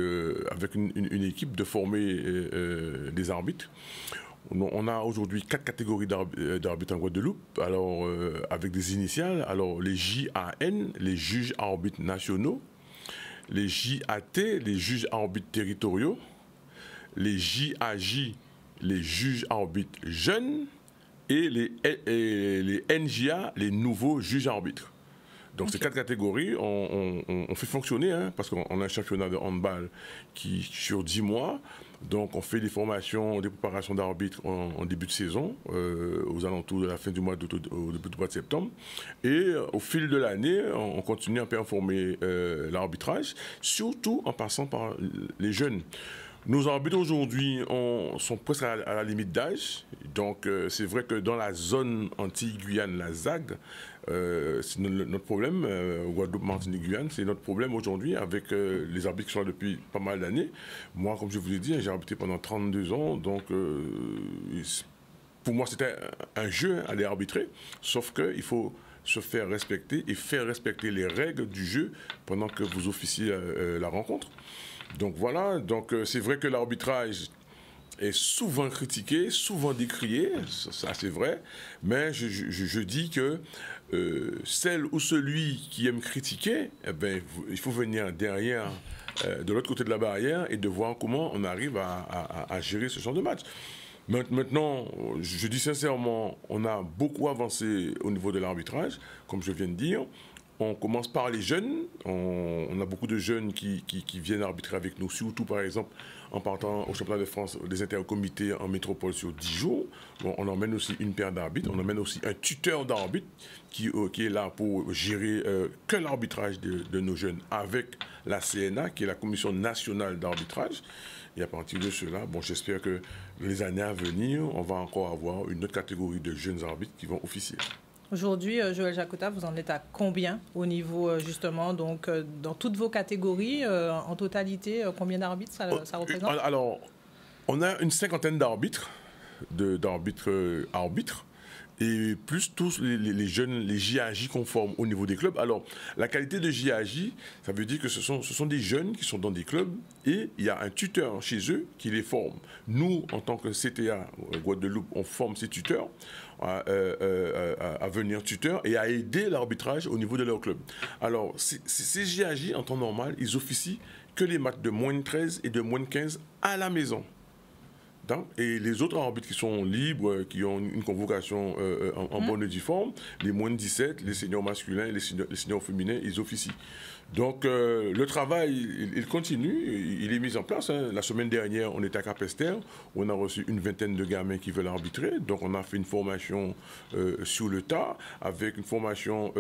avec une équipe de former des arbitres. On a aujourd'hui 4 catégories d'arbitres en Guadeloupe, alors avec des initiales. Alors les JAN, les juges arbitres nationaux, les JAT, les juges arbitres territoriaux, les JAJ, les juges arbitres jeunes, et les NJA, les nouveaux juges arbitres. Donc ces 4 catégories, on fait fonctionner, hein, parce qu'on a un championnat de handball qui sur 10 mois. Donc on fait des formations, des préparations d'arbitres en début de saison, aux alentours de la fin du mois d'août, au début du mois de septembre. Et au fil de l'année, on continue à performer l'arbitrage, surtout en passant par les jeunes. Nos arbitres aujourd'hui sont presque à la limite d'âge. Donc c'est vrai que dans la zone Antilles-Guyane, la ZAG, c'est notre problème, Guadeloupe, Martinique, Guyane, c'est notre problème aujourd'hui avec les arbitres qui sont là depuis pas mal d'années. Moi, comme je vous l'ai dit, j'ai arbitré pendant 32 ans, donc pour moi c'était un jeu aller arbitrer, sauf qu'il faut se faire respecter et faire respecter les règles du jeu pendant que vous officiez la rencontre. Donc voilà, donc c'est vrai que l'arbitrage est souvent critiqué, souvent décrié, ça c'est vrai, mais je dis que celle ou celui qui aime critiquer, eh ben, il faut venir derrière, de l'autre côté de la barrière, et de voir comment on arrive à gérer ce genre de match. Maintenant, je dis sincèrement, on a beaucoup avancé au niveau de l'arbitrage, comme je viens de dire. On commence par les jeunes. On a beaucoup de jeunes qui viennent arbitrer avec nous, surtout par exemple en partant au championnat de France des intercomités en métropole sur 10 jours. Bon, on emmène aussi une paire d'arbitres. On emmène aussi un tuteur d'arbitre qui est là pour gérer que l'arbitrage de nos jeunes avec la CNA, qui est la Commission nationale d'arbitrage. Et à partir de cela, bon, j'espère que les années à venir, on va encore avoir une autre catégorie de jeunes arbitres qui vont officier. Aujourd'hui, Joël Jacota, vous en êtes à combien au niveau, justement, donc, dans toutes vos catégories, en totalité, combien d'arbitres ça représente? Alors, on a une cinquantaine d'arbitres, arbitres, et plus tous les jeunes, les JAJ qu'on forme au niveau des clubs. Alors, la qualité de JAJ, ça veut dire que ce sont des jeunes qui sont dans des clubs et il y a un tuteur chez eux qui les forme. Nous, en tant que CTA Guadeloupe, on forme ces tuteurs à venir tuteurs et à aider l'arbitrage au niveau de leur club. Alors, ces JAJ, en temps normal, ils officient que les matchs de moins de 13 et de moins de 15 à la maison. Et les autres arbitres qui sont libres, qui ont une convocation en bonne et due forme, les moins de 17, les seniors masculins et les seniors féminins, ils officient. Donc le travail, il continue, il est mis en place. Hein. La semaine dernière, on était à Capesterre, où on a reçu une vingtaine de gamins qui veulent arbitrer. Donc on a fait une formation sur le tas, avec une formation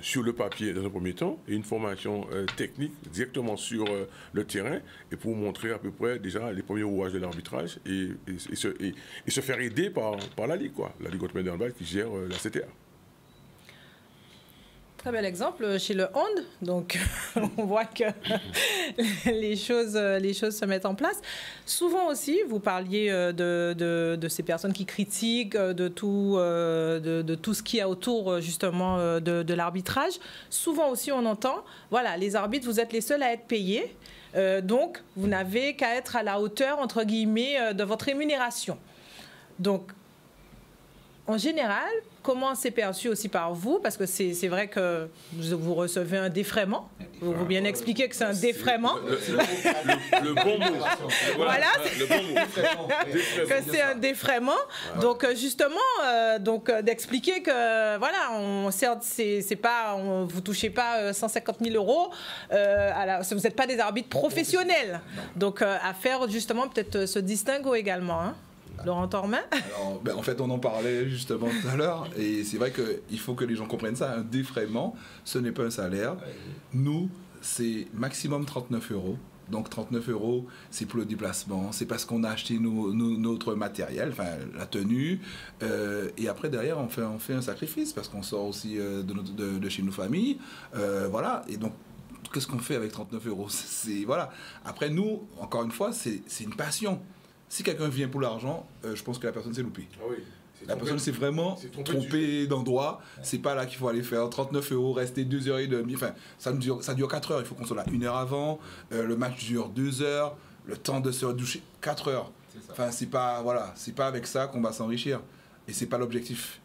sur le papier dans un premier temps, et une formation technique directement sur le terrain, et pour montrer à peu près déjà les premiers rouages de l'arbitrage, et se faire aider par la Ligue, quoi. La Ligue Haute-Mer d'Handball qui gère la CTA. Très bel exemple chez le hand, donc on voit que les choses se mettent en place. Souvent aussi, vous parliez de ces personnes qui critiquent, de tout ce qu'il y a autour justement de l'arbitrage. Souvent aussi, on entend, voilà, les arbitres, vous êtes les seuls à être payés, donc vous n'avez qu'à être à la hauteur, entre guillemets, de votre rémunération. Donc, en général, comment c'est perçu aussi par vous? Parce que c'est vrai que vous recevez un défraiement. Vous bien expliquer que c'est un défraiement. Le bon mot. Voilà. Le bon mot. Que c'est un défraiement. Donc justement, d'expliquer que voilà, certes, vous touchez pas 150 000 euros. Vous n'êtes pas des arbitres professionnels. Donc à faire justement peut-être ce distinguo également. Hein. Laurent Tormin. Alors, en fait, on en parlait justement tout à l'heure, et c'est vrai qu'il faut que les gens comprennent ça. Un défraiement, ce n'est pas un salaire. Nous, c'est maximum 39 euros. Donc 39 euros, c'est pour le déplacement, c'est parce qu'on a acheté notre matériel, enfin la tenue, et après derrière on fait un sacrifice parce qu'on sort aussi de chez nos familles, voilà. Et donc qu'est-ce qu'on fait avec 39 euros? Voilà. Après nous, encore une fois, c'est une passion. Si quelqu'un vient pour l'argent, je pense que la personne s'est loupée. Ah oui, la personne s'est vraiment trompée d'endroit. C'est pas là qu'il faut aller faire 39 euros, rester 2h30. Enfin, ça dure 4 heures. Il faut qu'on soit là 1 heure avant. Le match dure 2 heures. Le temps de se doucher, 4 heures. Enfin, c'est pas avec ça qu'on va s'enrichir. Et c'est pas l'objectif.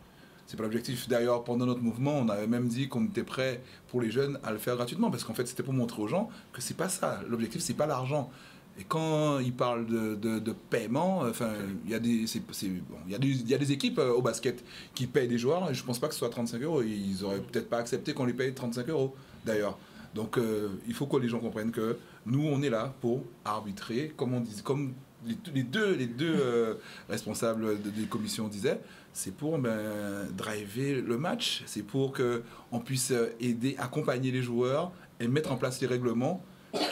C'est pas l'objectif. D'ailleurs, pendant notre mouvement, on avait même dit qu'on était prêt pour les jeunes à le faire gratuitement. Parce qu'en fait, c'était pour montrer aux gens que c'est pas ça. L'objectif, c'est pas l'argent. Et quand ils parlent de paiement, enfin, il y a des équipes au basket qui payent des joueurs, et je ne pense pas que ce soit 35 euros. Ils n'auraient peut-être pas accepté qu'on les paye 35 euros, d'ailleurs. Donc, il faut que les gens comprennent que nous, on est là pour arbitrer, comme on dit, comme les deux responsables des commissions disaient, c'est pour driver le match, c'est pour qu'on puisse aider, accompagner les joueurs et mettre en place les règlements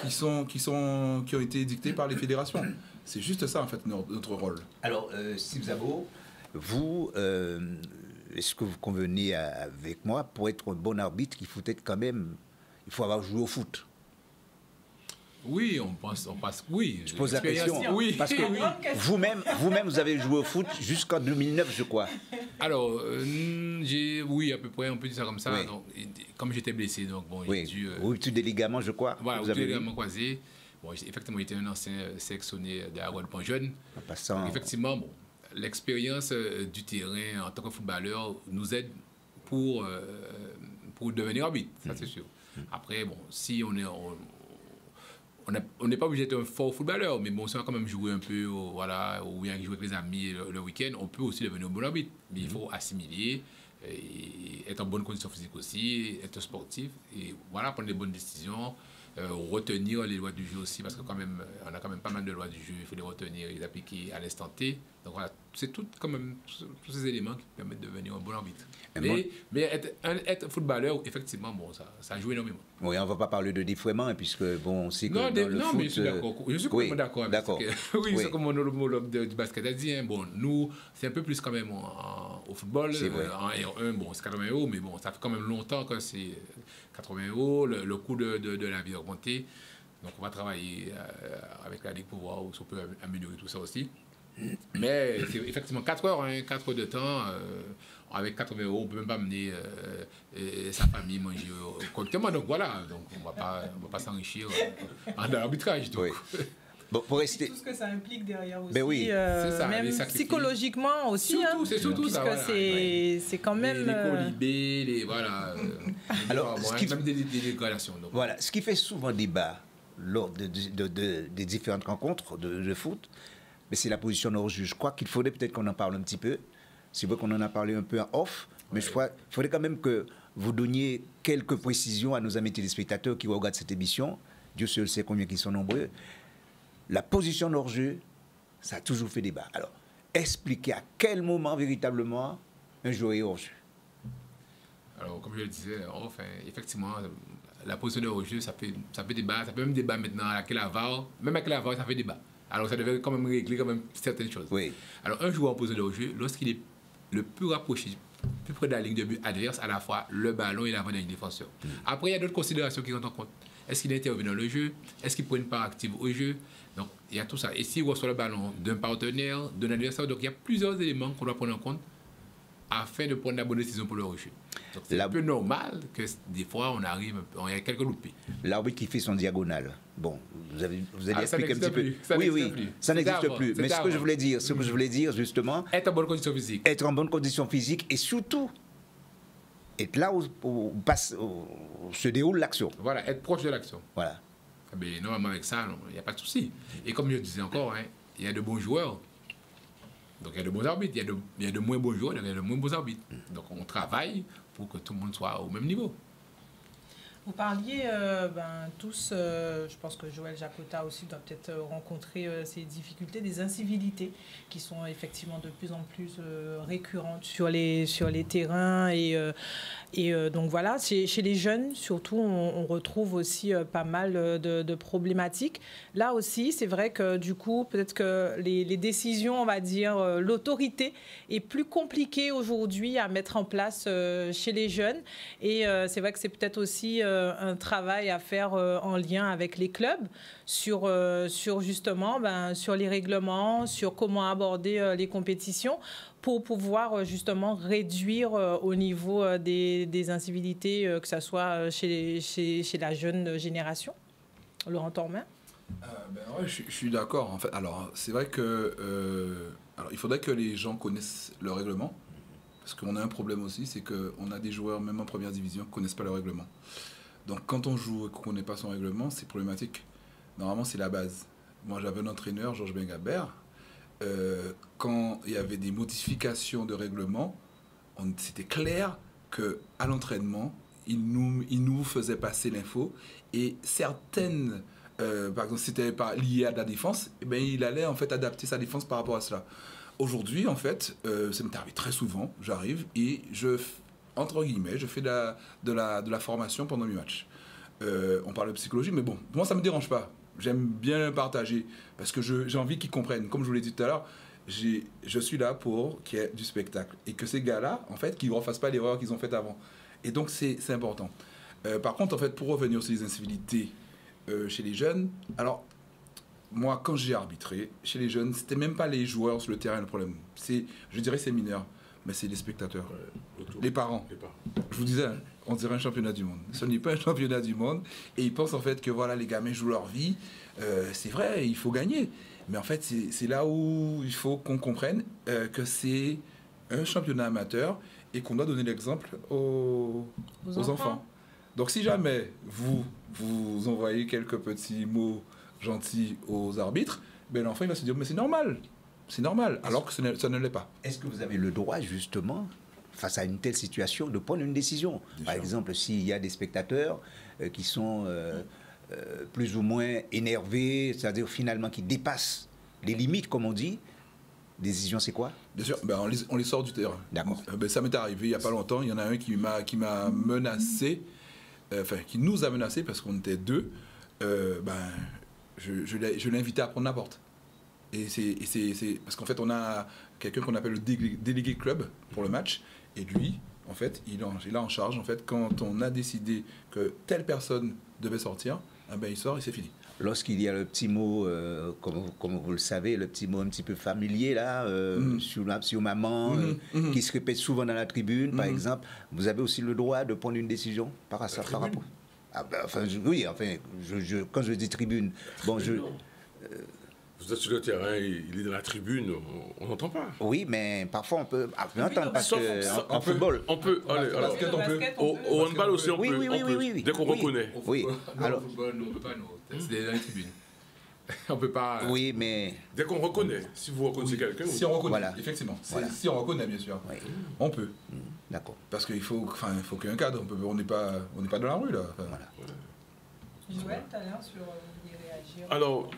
qui ont été dictés par les fédérations. C'est juste ça, en fait, notre rôle. Alors, Steve Szabo, vous, est-ce que vous convenez avec moi, pour être un bon arbitre, il faut avoir joué au foot? Oui, on passe, oui. Je pose la question, oui. Parce que vous-même, vous avez joué au foot jusqu'en 2009, je crois. Alors, oui, à peu près, on peut dire ça comme ça. Oui. Donc, comme j'étais blessé, donc bon, oui. j'ai dû... rupture des ligaments, je crois. Voilà, rupture des ligaments croisés. Bon, effectivement, il était un ancien sélectionné de la Guadeloupe jeune. Passant... Donc, effectivement, bon, l'expérience du terrain en tant que footballeur nous aide pour devenir arbitre, ça c'est sûr. Après, bon, si on n'est pas obligé d'être un fort footballeur, mais bon, si on a quand même joué un peu, voilà, ou bien jouer avec les amis le week-end, on peut aussi devenir un bon arbitre. Mais il faut assimiler, et être en bonne condition physique aussi, être sportif, et voilà, prendre des bonnes décisions, retenir les lois du jeu aussi, parce que quand même, on a quand même pas mal de lois du jeu, il faut les retenir et les appliquer à l'instant T. Donc voilà, c'est tout quand même tous ces éléments qui permettent de devenir un bon arbitre. Mais être footballeur, effectivement, bon, ça joue énormément. Oui, on ne va pas parler de défouement, puisque bon, on sait que dans le foot... mais je suis d'accord. Je suis complètement d'accord avec ça. Oui, c'est comme mon homologue du basket a dit. Hein. Bon, nous, c'est un peu plus quand même au football. En R1, bon, c'est 80 €, mais bon, ça fait quand même longtemps que c'est 80 €. Le coût de la vie a augmenté. Donc, on va travailler avec la Ligue pour voir si on peut améliorer tout ça aussi. Mais c'est effectivement 4 heures, hein, 4 heures de temps. Avec 80 €, on ne peut même pas amener sa famille manger correctement. Donc voilà, donc on ne va pas s'enrichir en arbitrage. Donc. Oui. Bon, pour rester... Tout ce que ça implique derrière aussi. Ben oui. C'est ça, même psychologiquement aussi. Surtout, c'est surtout puisque ça. Voilà, c'est quand même... Les colibés, voilà. Alors, même des dégradations. Donc. Voilà, ce qui fait souvent débat lors des différentes rencontres de foot, mais c'est la position de hors-jeu. Je crois qu'il faudrait peut-être qu'on en parle un petit peu. C'est vrai qu'on en a parlé un peu en off, mais je crois qu'il faudrait quand même que vous donniez quelques précisions à nos amis téléspectateurs qui regardent cette émission. Dieu seul sait combien ils sont nombreux. La position de hors-jeu, ça a toujours fait débat. Alors, expliquez à quel moment véritablement un joueur est hors-jeu. Alors, comme je le disais, enfin, effectivement, la position de hors-jeu, ça fait débat. Ça peut même débat maintenant avec la VAR. Même avec la VAR, ça fait débat. Alors, ça devait quand même régler quand même certaines choses. Oui. Alors, un joueur en position de hors-jeu, lorsqu'il est le plus rapproché, plus près de la ligne de but adverse, à la fois le ballon et l'avant d'un défenseur. Après, il y a d'autres considérations qui rentrent en compte. Est-ce qu'il intervient dans le jeu? Est-ce qu'il prend une part active au jeu? Donc, il y a tout ça. Et s'il reçoit le ballon d'un partenaire, d'un adversaire, donc il y a plusieurs éléments qu'on doit prendre en compte afin de prendre la bonne décision pour le jeu. Donc, c'est un peu normal que des fois, on y a quelques loupés. L'arbitre qui fait son diagonale. Bon, vous allez expliquer un petit peu. Oui, ça n'existe plus. Mais ce que je voulais dire, justement... Être en bonne condition physique. Être en bonne condition physique et surtout... être là où se déroule l'action. Voilà, être proche de l'action. Voilà. Mais normalement, avec ça, il n'y a pas de souci. Et comme je disais encore, hein, il y a de bons joueurs. Donc, il y a de bons arbitres. Il y a de moins bons joueurs, il y a de moins bons arbitres. Donc, on travaille pour que tout le monde soit au même niveau. Vous parliez tous, je pense que Joël Jacota aussi doit peut-être rencontrer ces difficultés, des incivilités qui sont effectivement de plus en plus récurrentes sur les terrains. Et donc voilà, chez les jeunes, surtout, on retrouve aussi pas mal de problématiques. Là aussi, c'est vrai que du coup, peut-être que les décisions, on va dire, l'autorité est plus compliquée aujourd'hui à mettre en place chez les jeunes. Et c'est vrai que c'est peut-être aussi un travail à faire en lien avec les clubs sur justement sur les règlements, sur comment aborder les compétitions pour pouvoir justement réduire au niveau des incivilités, que ce soit chez la jeune génération. Laurent Tormin. Ouais, je suis d'accord. En fait, alors c'est vrai que il faudrait que les gens connaissent le règlement, parce qu'on a un problème aussi, c'est qu'on a des joueurs même en première division qui ne connaissent pas le règlement. Donc quand on joue et qu'on ne connaît pas son règlement, c'est problématique. Normalement, c'est la base. Moi, j'avais un entraîneur, Georges Bengabert. Quand il y avait des modifications de règlement, c'était clair qu'à l'entraînement, il nous faisait passer l'info. Et certaines, par exemple, si c'était lié à la défense, eh bien, il allait en fait adapter sa défense par rapport à cela. Aujourd'hui, en fait, ça m'est arrivé très souvent, j'arrive et entre guillemets, je fais de la formation pendant mes matchs. On parle de psychologie, mais bon, moi ça ne me dérange pas. J'aime bien partager, parce que j'ai envie qu'ils comprennent. Comme je vous l'ai dit tout à l'heure, je suis là pour qu'il y ait du spectacle. Et que ces gars-là, en fait, qu'ils ne refassent pas l'erreur qu'ils ont faite avant. Et donc, c'est important. Par contre, en fait, pour revenir sur les incivilités chez les jeunes, alors, moi, quand j'ai arbitré, chez les jeunes, c'était même pas les joueurs sur le terrain le problème. Je dirais c'est mineur, mais c'est les spectateurs, les parents. Je vous disais, on dirait un championnat du monde. Ce n'est pas un championnat du monde. Et ils pensent en fait que voilà, les gamins jouent leur vie. c'est vrai, il faut gagner. Mais en fait, c'est là où il faut qu'on comprenne que c'est un championnat amateur et qu'on doit donner l'exemple aux enfants. Donc si jamais vous envoyez quelques petits mots gentils aux arbitres, ben l'enfant il va se dire mais c'est normal, alors que ça ne l'est pas. Est-ce que vous avez le droit justement, face à une telle situation, de prendre une décision? Par exemple, s'il y a des spectateurs qui sont plus ou moins énervés, c'est-à-dire finalement qui dépassent les limites, comme on dit, décision c'est quoi? Bien sûr, ben on les sort du terrain. D'accord. Ben ça m'est arrivé il n'y a pas longtemps, il y en a un qui m'a menacé, qui nous a menacé parce qu'on était deux. Je l'ai invité à prendre la porte. Et c'est parce qu'en fait, on a quelqu'un qu'on appelle le délégué club pour le match. Et lui, en fait, il a en charge, en fait, quand on a décidé que telle personne devait sortir, il sort et c'est fini. Lorsqu'il y a le petit mot, comme vous le savez, le petit mot un petit peu familier, là, sur maman, qui se répète souvent dans la tribune, par exemple, vous avez aussi le droit de prendre une décision par rapport. Quand je dis tribune, bon, vous êtes sur le terrain, il est dans la tribune, on n'entend pas. Oui, mais parfois on peut entendre parce qu'en football. On peut. Au handball aussi, on peut. Oui. Dès qu'on reconnaît. Oui. Alors, au football, nous, on ne peut pas, nous. C'est dans les tribunes. On ne peut pas. Oui, mais. Dès qu'on reconnaît, si vous reconnaissez quelqu'un. Si on reconnaît, voilà. effectivement. Voilà. Si on reconnaît, bien sûr. Oui. On peut. D'accord. Parce qu'il faut qu'il y ait un cadre. On n'est pas dans la rue, là. Voilà. Joël, tout à l'heure, sur les réagir. Alors.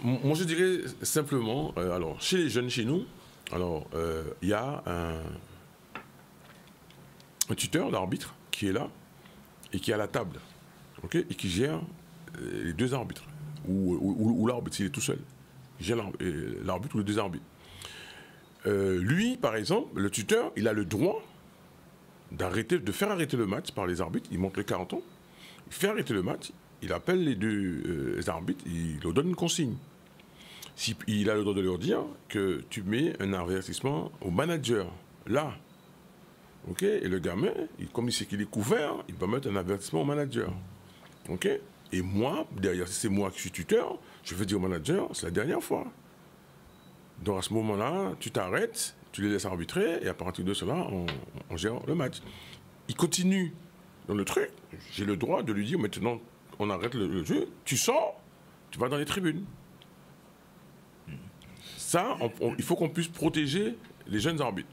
Moi, je dirais simplement, alors, chez les jeunes, chez nous, alors, il y a un tuteur d'arbitre qui est là et qui est à la table, ok, et qui gère les deux arbitres, ou l'arbitre, s'il est tout seul. Il gère l'arbitre ou les deux arbitres. Lui, par exemple, le tuteur, il a le droit de faire arrêter le match par les arbitres. Il monte le carton, il fait arrêter le match, il appelle les deux arbitres, il leur donne une consigne. Il a le droit de leur dire que tu mets un avertissement au manager, là. Ok. Et le gamin, comme il sait qu'il est couvert, il va mettre un avertissement au manager. Ok. Et moi, derrière, si c'est moi qui suis tuteur, je vais dire au manager, c'est la dernière fois. Donc à ce moment-là, tu t'arrêtes, tu les laisses arbitrer, et à partir de cela, on gère le match. Il continue dans le truc, j'ai le droit de lui dire, maintenant, on arrête le jeu, tu sors, tu vas dans les tribunes. Ça, il faut qu'on puisse protéger les jeunes arbitres.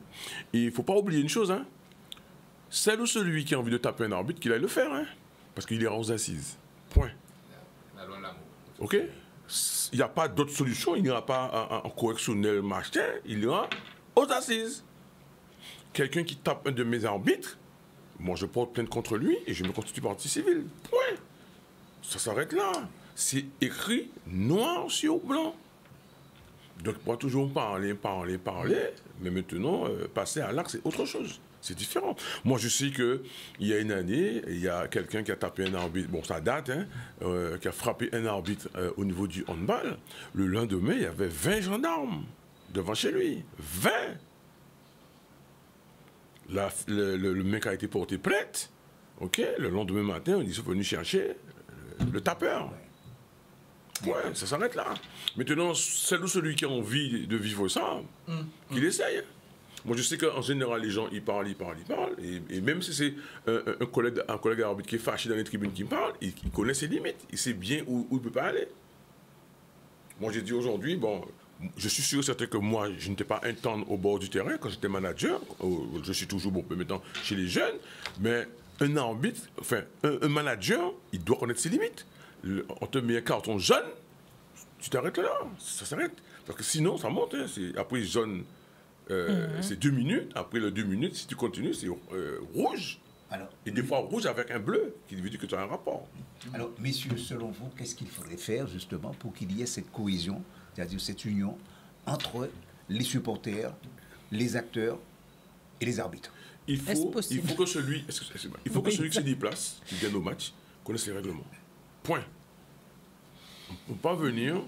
Et il ne faut pas oublier une chose, hein. Celle ou celui qui a envie de taper un arbitre, qu'il aille le faire, hein, parce qu'il ira aux assises. Point. La loi de l'amour. OK? Il n'y a pas d'autre solution, il n'y aura pas un correctionnel machin, il ira aux assises. Quelqu'un qui tape un de mes arbitres, moi je porte plainte contre lui et je me constitue partie civile. Point. Ça s'arrête là. C'est écrit noir sur blanc. Donc, on pourra toujours parler, mais maintenant, passer à l'acte, c'est autre chose. C'est différent. Moi, je sais qu'il y a une année, il y a quelqu'un qui a tapé un arbitre, bon, ça date, hein, qui a frappé un arbitre au niveau du handball. Le lendemain, il y avait 20 gendarmes devant chez lui. 20! Le mec a été porté plainte. OK? Le lendemain matin, ils sont venus chercher le tapeur. Ouais, ça s'arrête là. Maintenant, celle ou celui qui a envie de vivre ça, qu'il essaye. Moi, je sais qu'en général, les gens, ils parlent. Et même si c'est un collègue arbitre qui est fâché dans les tribunes qui me parle, il connaît ses limites. Il sait bien où il ne peut pas aller. Moi, j'ai dit aujourd'hui, bon, je suis sûr certain que moi, je n'étais pas un temps au bord du terrain quand j'étais manager. Je suis toujours, bon, maintenant, chez les jeunes. Mais un arbitre, enfin, un manager, il doit connaître ses limites. On te met un carton jaune, tu t'arrêtes là, ça s'arrête. Parce que sinon, ça monte. Hein, après jaune, c'est 2 minutes. Après les 2 minutes, si tu continues, c'est rouge. Alors, et des fois rouge avec un bleu, qui veut dire que tu as un rapport. Alors, messieurs, selon vous, qu'est-ce qu'il faudrait faire justement pour qu'il y ait cette cohésion, c'est-à-dire cette union entre les supporters, les acteurs et les arbitres? Il faut que celui qui se déplace, qui vienne au match, connaisse les règlements. Point. On ne peut pas venir,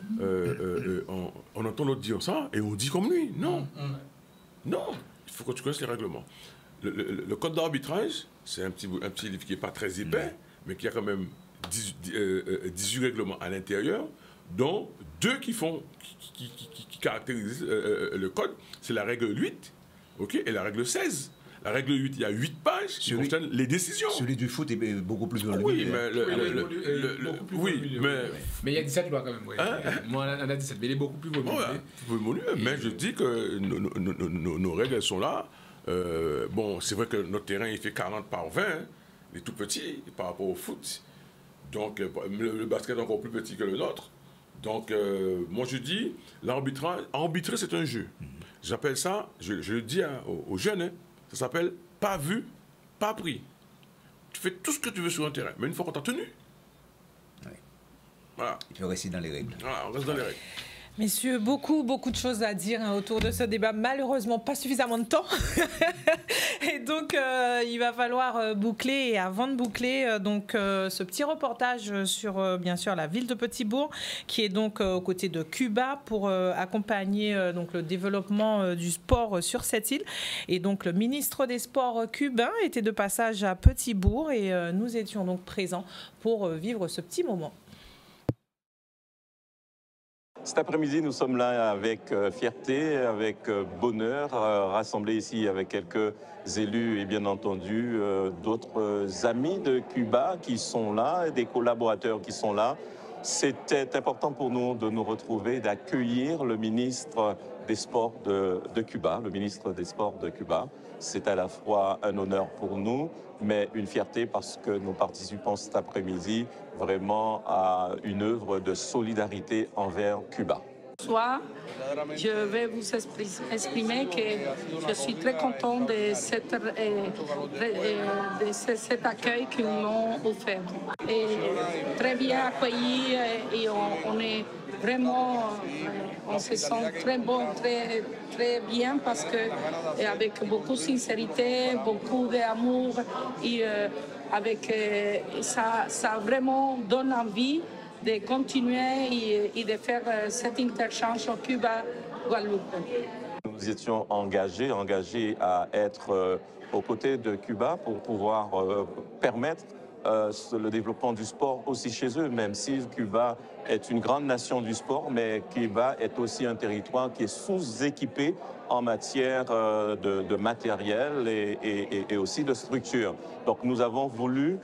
on entend l'autre dire ça et on dit comme lui. Non. Non. Il faut que tu connaisses les règlements. Le code d'arbitrage, c'est un petit livre qui n'est pas très épais, mais qui a quand même 18 règlements à l'intérieur, dont 2 qui caractérisent le code. C'est la règle 8, ok, et la règle 16. La règle 8, il y a 8 pages qui concernent les décisions. Celui du foot est beaucoup plus volumineux. Oui, mais mais il y a 17 lois quand même. Oui. Hein? Moi, on a 17, mais il est beaucoup plus volumineux. Mais je dis que nos règles, elles sont là. Bon, c'est vrai que notre terrain, il fait 40 par 20, il est tout petit par rapport au foot. Donc, le basket est encore plus petit que le nôtre. Donc, moi, je dis, arbitrer, c'est un jeu. J'appelle ça, je le dis aux jeunes, hein, ça s'appelle pas vu, pas pris. Tu fais tout ce que tu veux sur un terrain, mais une fois qu'on t'a tenu, voilà. Il faut rester dans les règles. Voilà, on reste dans les règles. Messieurs, beaucoup de choses à dire autour de ce débat. Malheureusement, pas suffisamment de temps. Et donc, il va falloir boucler. Et avant de boucler, ce petit reportage sur, bien sûr, la ville de Petit-Bourg, qui est donc aux côtés de Cuba pour accompagner le développement du sport sur cette île. Et donc, le ministre des Sports cubain était de passage à Petit-Bourg et nous étions donc présents pour vivre ce petit moment. Cet après-midi, nous sommes là avec fierté, avec bonheur, rassemblés ici avec quelques élus et bien entendu d'autres amis de Cuba qui sont là, et des collaborateurs qui sont là. C'était important pour nous de nous retrouver, d'accueillir le ministre des Sports de Cuba, le ministre des Sports de Cuba. C'est à la fois un honneur pour nous, mais une fierté parce que nous participons cet après-midi vraiment à une œuvre de solidarité envers Cuba. Bonsoir, je vais vous exprimer que je suis très content de cet accueil qu'ils m'ont offert. Et très bien accueilli et on est vraiment, on se sent très bon, très bien parce que avec beaucoup de sincérité, beaucoup d'amour et avec ça vraiment donne envie de continuer et de faire cet interchange au Cuba-Guadeloupe. Nous étions engagés à être aux côtés de Cuba pour pouvoir permettre le développement du sport aussi chez eux, même si Cuba est une grande nation du sport, mais Cuba est aussi un territoire qui est sous-équipé en matière de matériel et aussi de structure. Donc nous avons voulu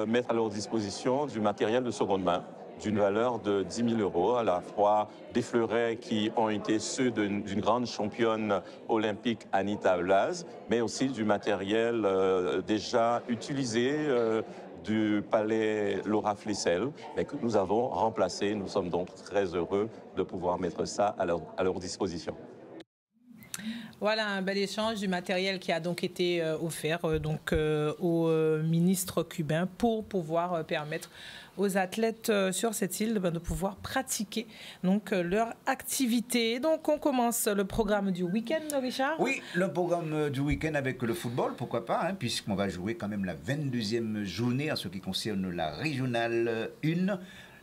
mettre à leur disposition du matériel de seconde main, d'une valeur de 10 000 €, à la fois des fleurets qui ont été ceux d'une grande championne olympique, Anita Blaz, mais aussi du matériel déjà utilisé du palais Laura Flessel, mais que nous avons remplacé. Nous sommes donc très heureux de pouvoir mettre ça à leur disposition. Voilà un bel échange du matériel qui a donc été offert au ministre cubain pour pouvoir permettre aux athlètes sur cette île de pouvoir pratiquer leur activité. Donc on commence le programme du week-end, Richard? Oui, le programme du week-end avec le football, pourquoi pas, hein, puisqu'on va jouer quand même la 22e journée en ce qui concerne la régionale 1.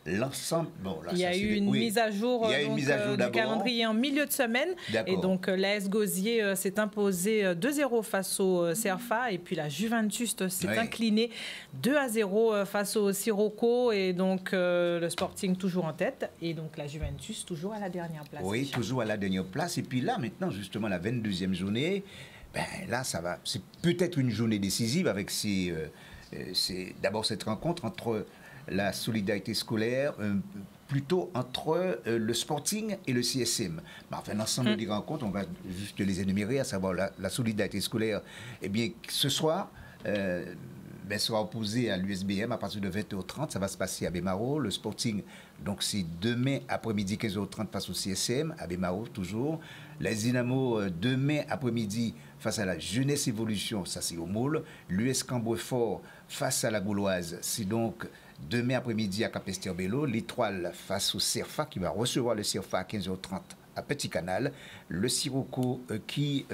L'ensemble. Bon, là, il y a eu une mise à jour du calendrier en milieu de semaine. Et donc l'AS Gosier s'est imposé 2-0 face au CERFA. Et puis la Juventus s'est inclinée 2-0 face au Sirocco. Et donc le Sporting toujours en tête. Et donc la Juventus toujours à la dernière place. Oui, toujours à la dernière place. Et puis là, maintenant, justement, la 22e journée, là, ça va. C'est peut-être une journée décisive avec d'abord cette rencontre entre la solidarité scolaire, plutôt entre le Sporting et le CSM. Mais enfin, l'ensemble des rencontres, on va juste les énumérer, à savoir la solidarité scolaire. Eh bien, ce soir, sera opposé à l'USBM à partir de 20h30. Ça va se passer à Bémaro. Le Sporting, donc c'est demain après-midi 15h30 face au CSM, à Bémaro toujours. La Dynamo, demain après-midi face à la Jeunesse Évolution, ça c'est au Môle. L'US Cambrefort face à la Gauloise, c'est donc demain après-midi à Capesterre-Bello. L'Étoile face au CERFA qui va recevoir le CERFA à 15h30 à Petit Canal. Le Sirocco qui,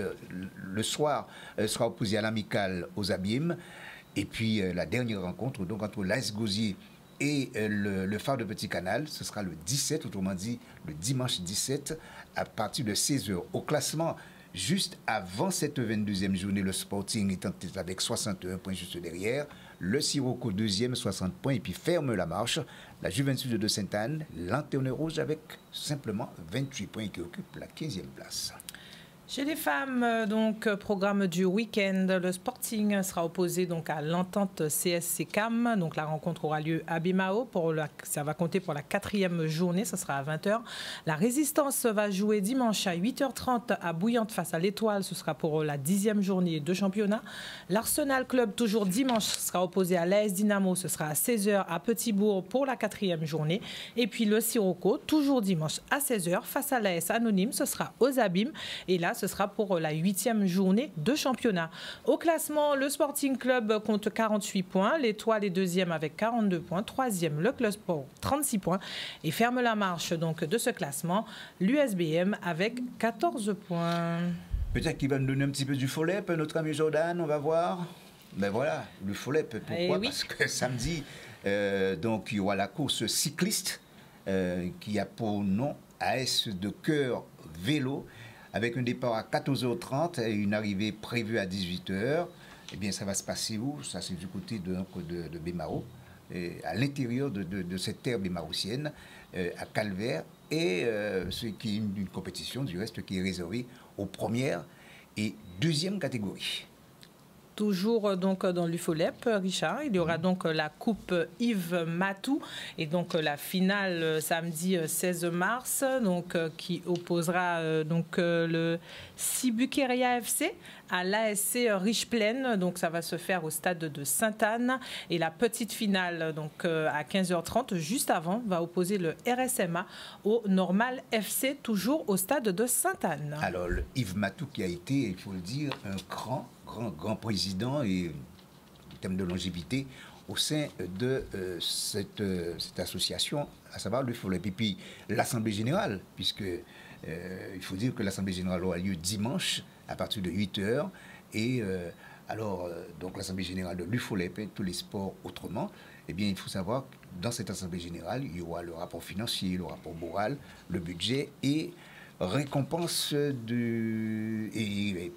le soir, sera opposé à l'Amicale aux Abîmes. Et puis la dernière rencontre donc entre l'AS Gosier et le Phare de Petit Canal, ce sera le 17, autrement dit le dimanche 17, à partir de 16h. Au classement, juste avant cette 22e journée, le Sporting est en tête avec 61 points juste derrière. le Sirocco deuxième, 60 points, et puis ferme la marche la Juventus de Sainte-Anne, lanterne rouge avec simplement 28 points qui occupe la 15e place. Chez les femmes, donc, programme du week-end, le Sporting sera opposé donc à l'entente CSC CAM. Donc, la rencontre aura lieu à Bimao. Ça va compter pour la 4e journée, ça sera à 20h. La Résistance va jouer dimanche à 8h30 à Bouillante face à l'Étoile. Ce sera pour la 10e journée de championnat. L'Arsenal Club, toujours dimanche, sera opposé à l'AS Dynamo. Ce sera à 16h à Petit-Bourg pour la 4e journée. Et puis le Sirocco, toujours dimanche à 16h face à l'AS Anonyme. Ce sera aux Abîmes. Et là, ce sera pour la 8e journée de championnat. Au classement, le Sporting Club compte 48 points. L'Étoile est 2e avec 42 points. 3e, le Club Sport, 36 points. Et ferme la marche donc de ce classement, l'USBM avec 14 points. Peut-être qu'il va nous donner un petit peu du follet, notre ami Jordan, on va voir. Mais voilà, le follet, pourquoi? Oui. Parce que samedi, donc, il y aura la course cycliste qui a pour nom AS de Cœur Vélo, avec un départ à 14h30 et une arrivée prévue à 18h. Eh bien, ça va se passer où? Ça, c'est du côté de Bimao, à l'intérieur de cette terre bémaroutienne, à Calvaire, et ce qui est une compétition, du reste, qui est réservée aux premières et deuxième catégories. Toujours donc dans l'UFOLEP, Richard, il y aura donc la Coupe Yves Matou et donc la finale samedi 16 mars, donc qui opposera donc le Sibukeria FC à l'ASC Riche-Plaine. Donc ça va se faire au stade de Sainte-Anne, et la petite finale donc à 15h30 juste avant va opposer le RSMA au Normal FC, toujours au stade de Sainte-Anne. Alors le Yves Matou qui a été, il faut le dire, un grand président et en termes de longévité au sein de cette association, à savoir le FOLEP. Et puis l'Assemblée Générale, puisque il faut dire que l'Assemblée Générale aura lieu dimanche à partir de 8h. Et donc l'Assemblée Générale de l'UFOLEP, tous les sports autrement, eh bien il faut savoir que dans cette Assemblée Générale, il y aura le rapport financier, le rapport moral, le budget et récompense et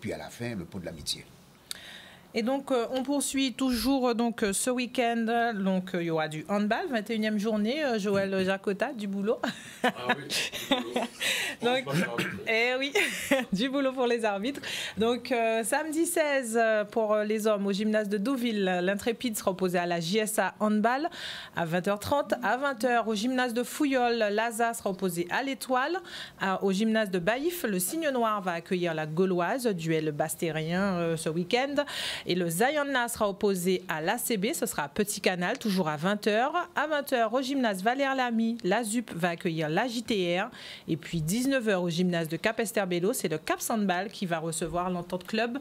puis à la fin, le pot de l'amitié. Et donc, on poursuit toujours donc, ce week-end. Donc, il y aura du handball, 21e journée. Joël Jacota, du boulot. Ah oui, donc, oui, du boulot pour les arbitres. Donc, samedi 16 pour les hommes au gymnase de Deauville, l'Intrépide sera opposé à la JSA handball à 20h30. À 20h, au gymnase de Fouillol, l'ASA sera opposé à l'Étoile. Au gymnase de Baïf, le Cygne Noir va accueillir la Gauloise, duel bastérien ce week-end. Et le Zayana sera opposé à l'ACB, ce sera à Petit Canal, toujours à 20h. À 20h, au gymnase Valère Lamy, la ZUP va accueillir la JTR. Et puis 19h, au gymnase de Cap-Esterbello, c'est le Cap Sandball qui va recevoir l'Entente Club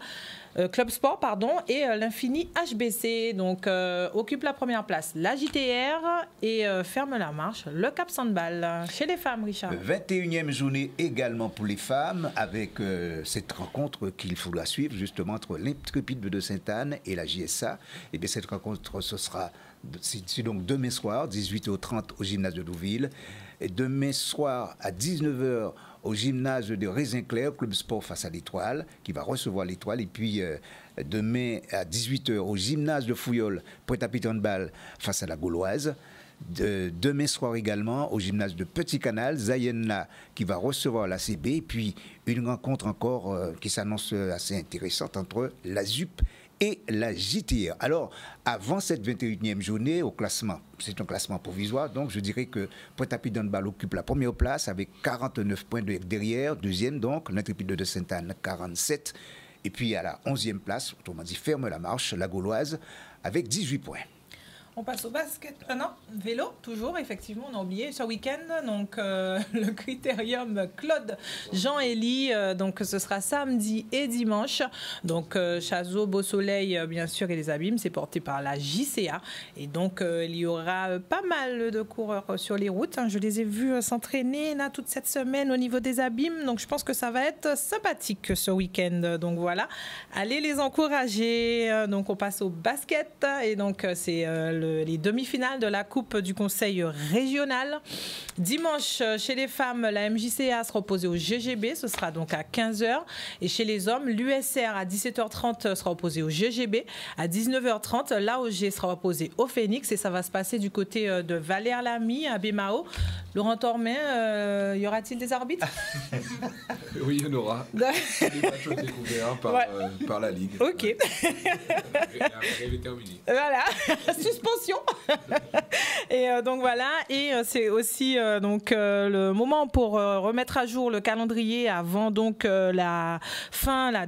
Sport, et l'Infini HBC. Donc, occupe la première place la JTR et ferme la marche le Cap Sandball. Chez les femmes, Richard. 21e journée également pour les femmes, avec cette rencontre qu'il faudra suivre justement entre l'Intrépide de Sainte-Anne et la JSA. Et bien cette rencontre, c'est donc demain soir, 18h30 au gymnase de Deauville. Et demain soir à 19h au gymnase de Raisin-Clair, Club Sport face à l'Étoile, qui va recevoir l'Étoile. Et puis demain à 18h au gymnase de Fouillol, Pointe-à-Pitre handball face à la Gauloise. Demain soir également au gymnase de Petit Canal, Zayena qui va recevoir la CB. Et puis une rencontre encore qui s'annonce assez intéressante entre la ZUP et la JTR. Alors, avant cette 21e journée au classement, c'est un classement provisoire, donc je dirais que Pointe-à-Pitre handball occupe la première place avec 49 points derrière, deuxième donc, l'Intrépide de Sainte-Anne 47, et puis à la 11e place, autrement dit ferme la marche, la Gauloise avec 18 points. On passe au basket. Non, vélo, toujours, effectivement, on a oublié ce week-end. Donc, le critérium Claude Jean-Élie, donc ce sera samedi et dimanche. Donc, Chazot, Beau Soleil, bien sûr, et les Abîmes, c'est porté par la JCA. Et donc, il y aura pas mal de coureurs sur les routes. Je les ai vus s'entraîner là toute cette semaine au niveau des Abîmes. Donc, je pense que ça va être sympathique ce week-end. Donc, voilà, allez les encourager. Donc, on passe au basket. Et donc, c'est le les demi-finales de la Coupe du Conseil régional. Dimanche, chez les femmes, la MJCA sera opposée au GGB, ce sera donc à 15h. Et chez les hommes, l'USR à 17h30 sera opposé au GGB. À 19h30, l'AOG sera opposé au Phoenix et ça va se passer du côté de Valère-Lamy à Bémao. Laurent Tormet, y aura-t-il des arbitres? Oui, il y en aura. Des matchs découverts par la Ligue. Ok. Ouais. Voilà, suspension. Et donc voilà, et c'est aussi donc le moment pour remettre à jour le calendrier avant donc la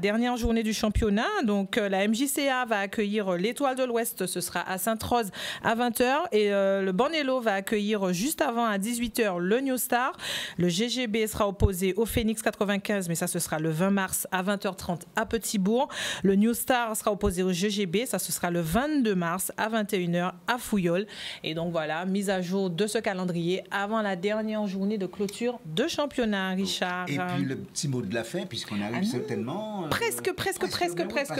dernière journée du championnat. Donc la MJCA va accueillir l'Étoile de l'Ouest, ce sera à Sainte-Rose à 20h, et le Bornello va accueillir juste avant à 18h le New Star. Le GGB sera opposé au Phoenix 95, mais ça ce sera le 20 mars à 20h30 à Petit-Bourg. Le New Star sera opposé au GGB, ça ce sera le 22 mars à 21h à Fouillol. Et donc voilà, mise à jour de ce calendrier avant la dernière journée de clôture de championnat, Richard. Et puis le petit mot de la fin, puisqu'on arrive certainement... Presque.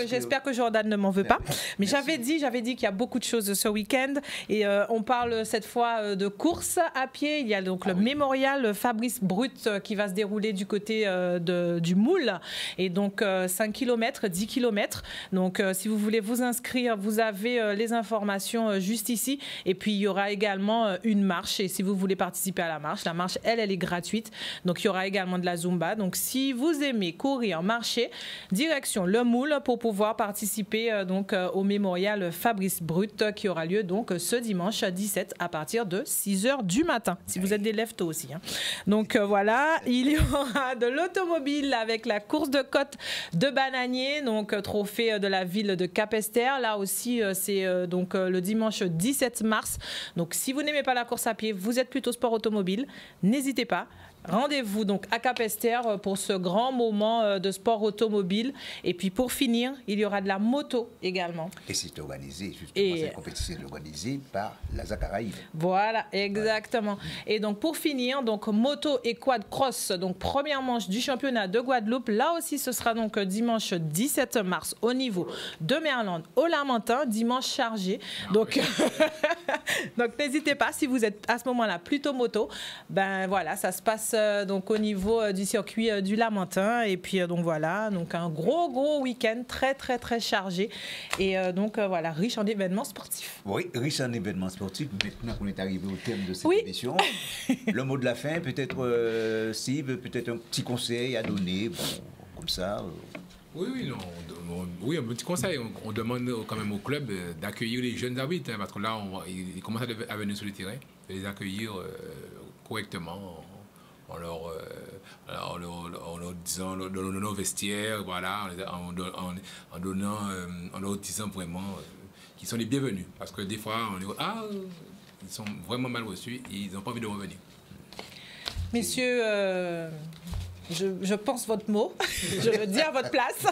J'espère que Jordan ne m'en veut pas. Mais j'avais dit qu'il y a beaucoup de choses ce week-end. Et on parle cette fois de course à pied. Il y a donc le mémorial Fabrice Brut qui va se dérouler du côté du Moule. Et donc 5 km, 10 km. Donc si vous voulez vous inscrire, vous avez les informations juste ici. Et puis il y aura également une marche. Et si vous voulez participer à la marche, elle est gratuite. Donc il y aura également de la Zumba. Donc si vous aimez courir, marcher, direction le Moule pour pouvoir participer donc au mémorial Fabrice Brut qui aura lieu donc ce dimanche 17 à partir de 6h du matin. Si vous êtes des lève-tôt aussi. Hein. Donc voilà, il y aura de l'automobile avec la course de côte de Bananier, donc trophée de la ville de Capesterre. Là aussi, c'est donc le dimanche 17 mars. Donc si vous n'aimez pas la course à pied, vous êtes plutôt sport automobile, n'hésitez pas. Rendez-vous donc à Capesterre pour ce grand moment de sport automobile. Et puis pour finir, il y aura de la moto également. Et c'est organisé, justement, cette compétition est organisée par la Zacaraïbe. Voilà, exactement. Et donc pour finir, donc moto et quad cross, donc première manche du championnat de Guadeloupe. Là aussi, ce sera donc dimanche 17 mars au niveau de Merland au Lamentin, dimanche chargé. Donc n'hésitez pas, si vous êtes à ce moment-là plutôt moto, ben voilà, ça se passe donc au niveau du circuit du Lamentin. Et puis donc voilà, donc un gros week-end très chargé et donc voilà, riche en événements sportifs. Oui, riche en événements sportifs. Maintenant qu'on est arrivé au terme de cette émission, le mot de la fin, peut-être Steve, peut-être un petit conseil à donner, bon, comme ça. Oui, un petit conseil. On demande quand même au club d'accueillir les jeunes arbitres, hein, parce que là, ils commencent à venir sur le terrain, de les accueillir correctement. En leur disant, dans nos vestiaires, voilà, en leur disant vraiment qu'ils sont les bienvenus. Parce que des fois, on dit, ils sont vraiment mal reçus et ils n'ont pas envie de revenir. Messieurs, je pense votre mot, je le dis à votre place.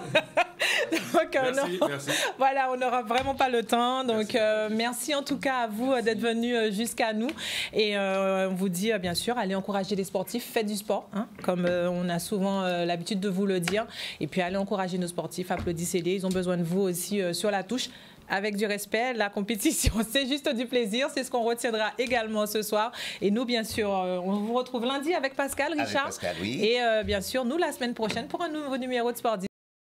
Donc, merci. Voilà, on n'aura vraiment pas le temps. Donc, merci en tout cas à vous d'être venus jusqu'à nous. Et on vous dit, bien sûr, allez encourager les sportifs, faites du sport, hein, comme on a souvent l'habitude de vous le dire. Et puis, allez encourager nos sportifs, applaudissez-les. Ils ont besoin de vous aussi sur la touche. Avec du respect, la compétition, c'est juste du plaisir. C'est ce qu'on retiendra également ce soir. Et nous, bien sûr, on vous retrouve lundi avec Pascal, Richard. Avec Pascal, oui. Et bien sûr, nous, la semaine prochaine, pour un nouveau numéro de Sport 10.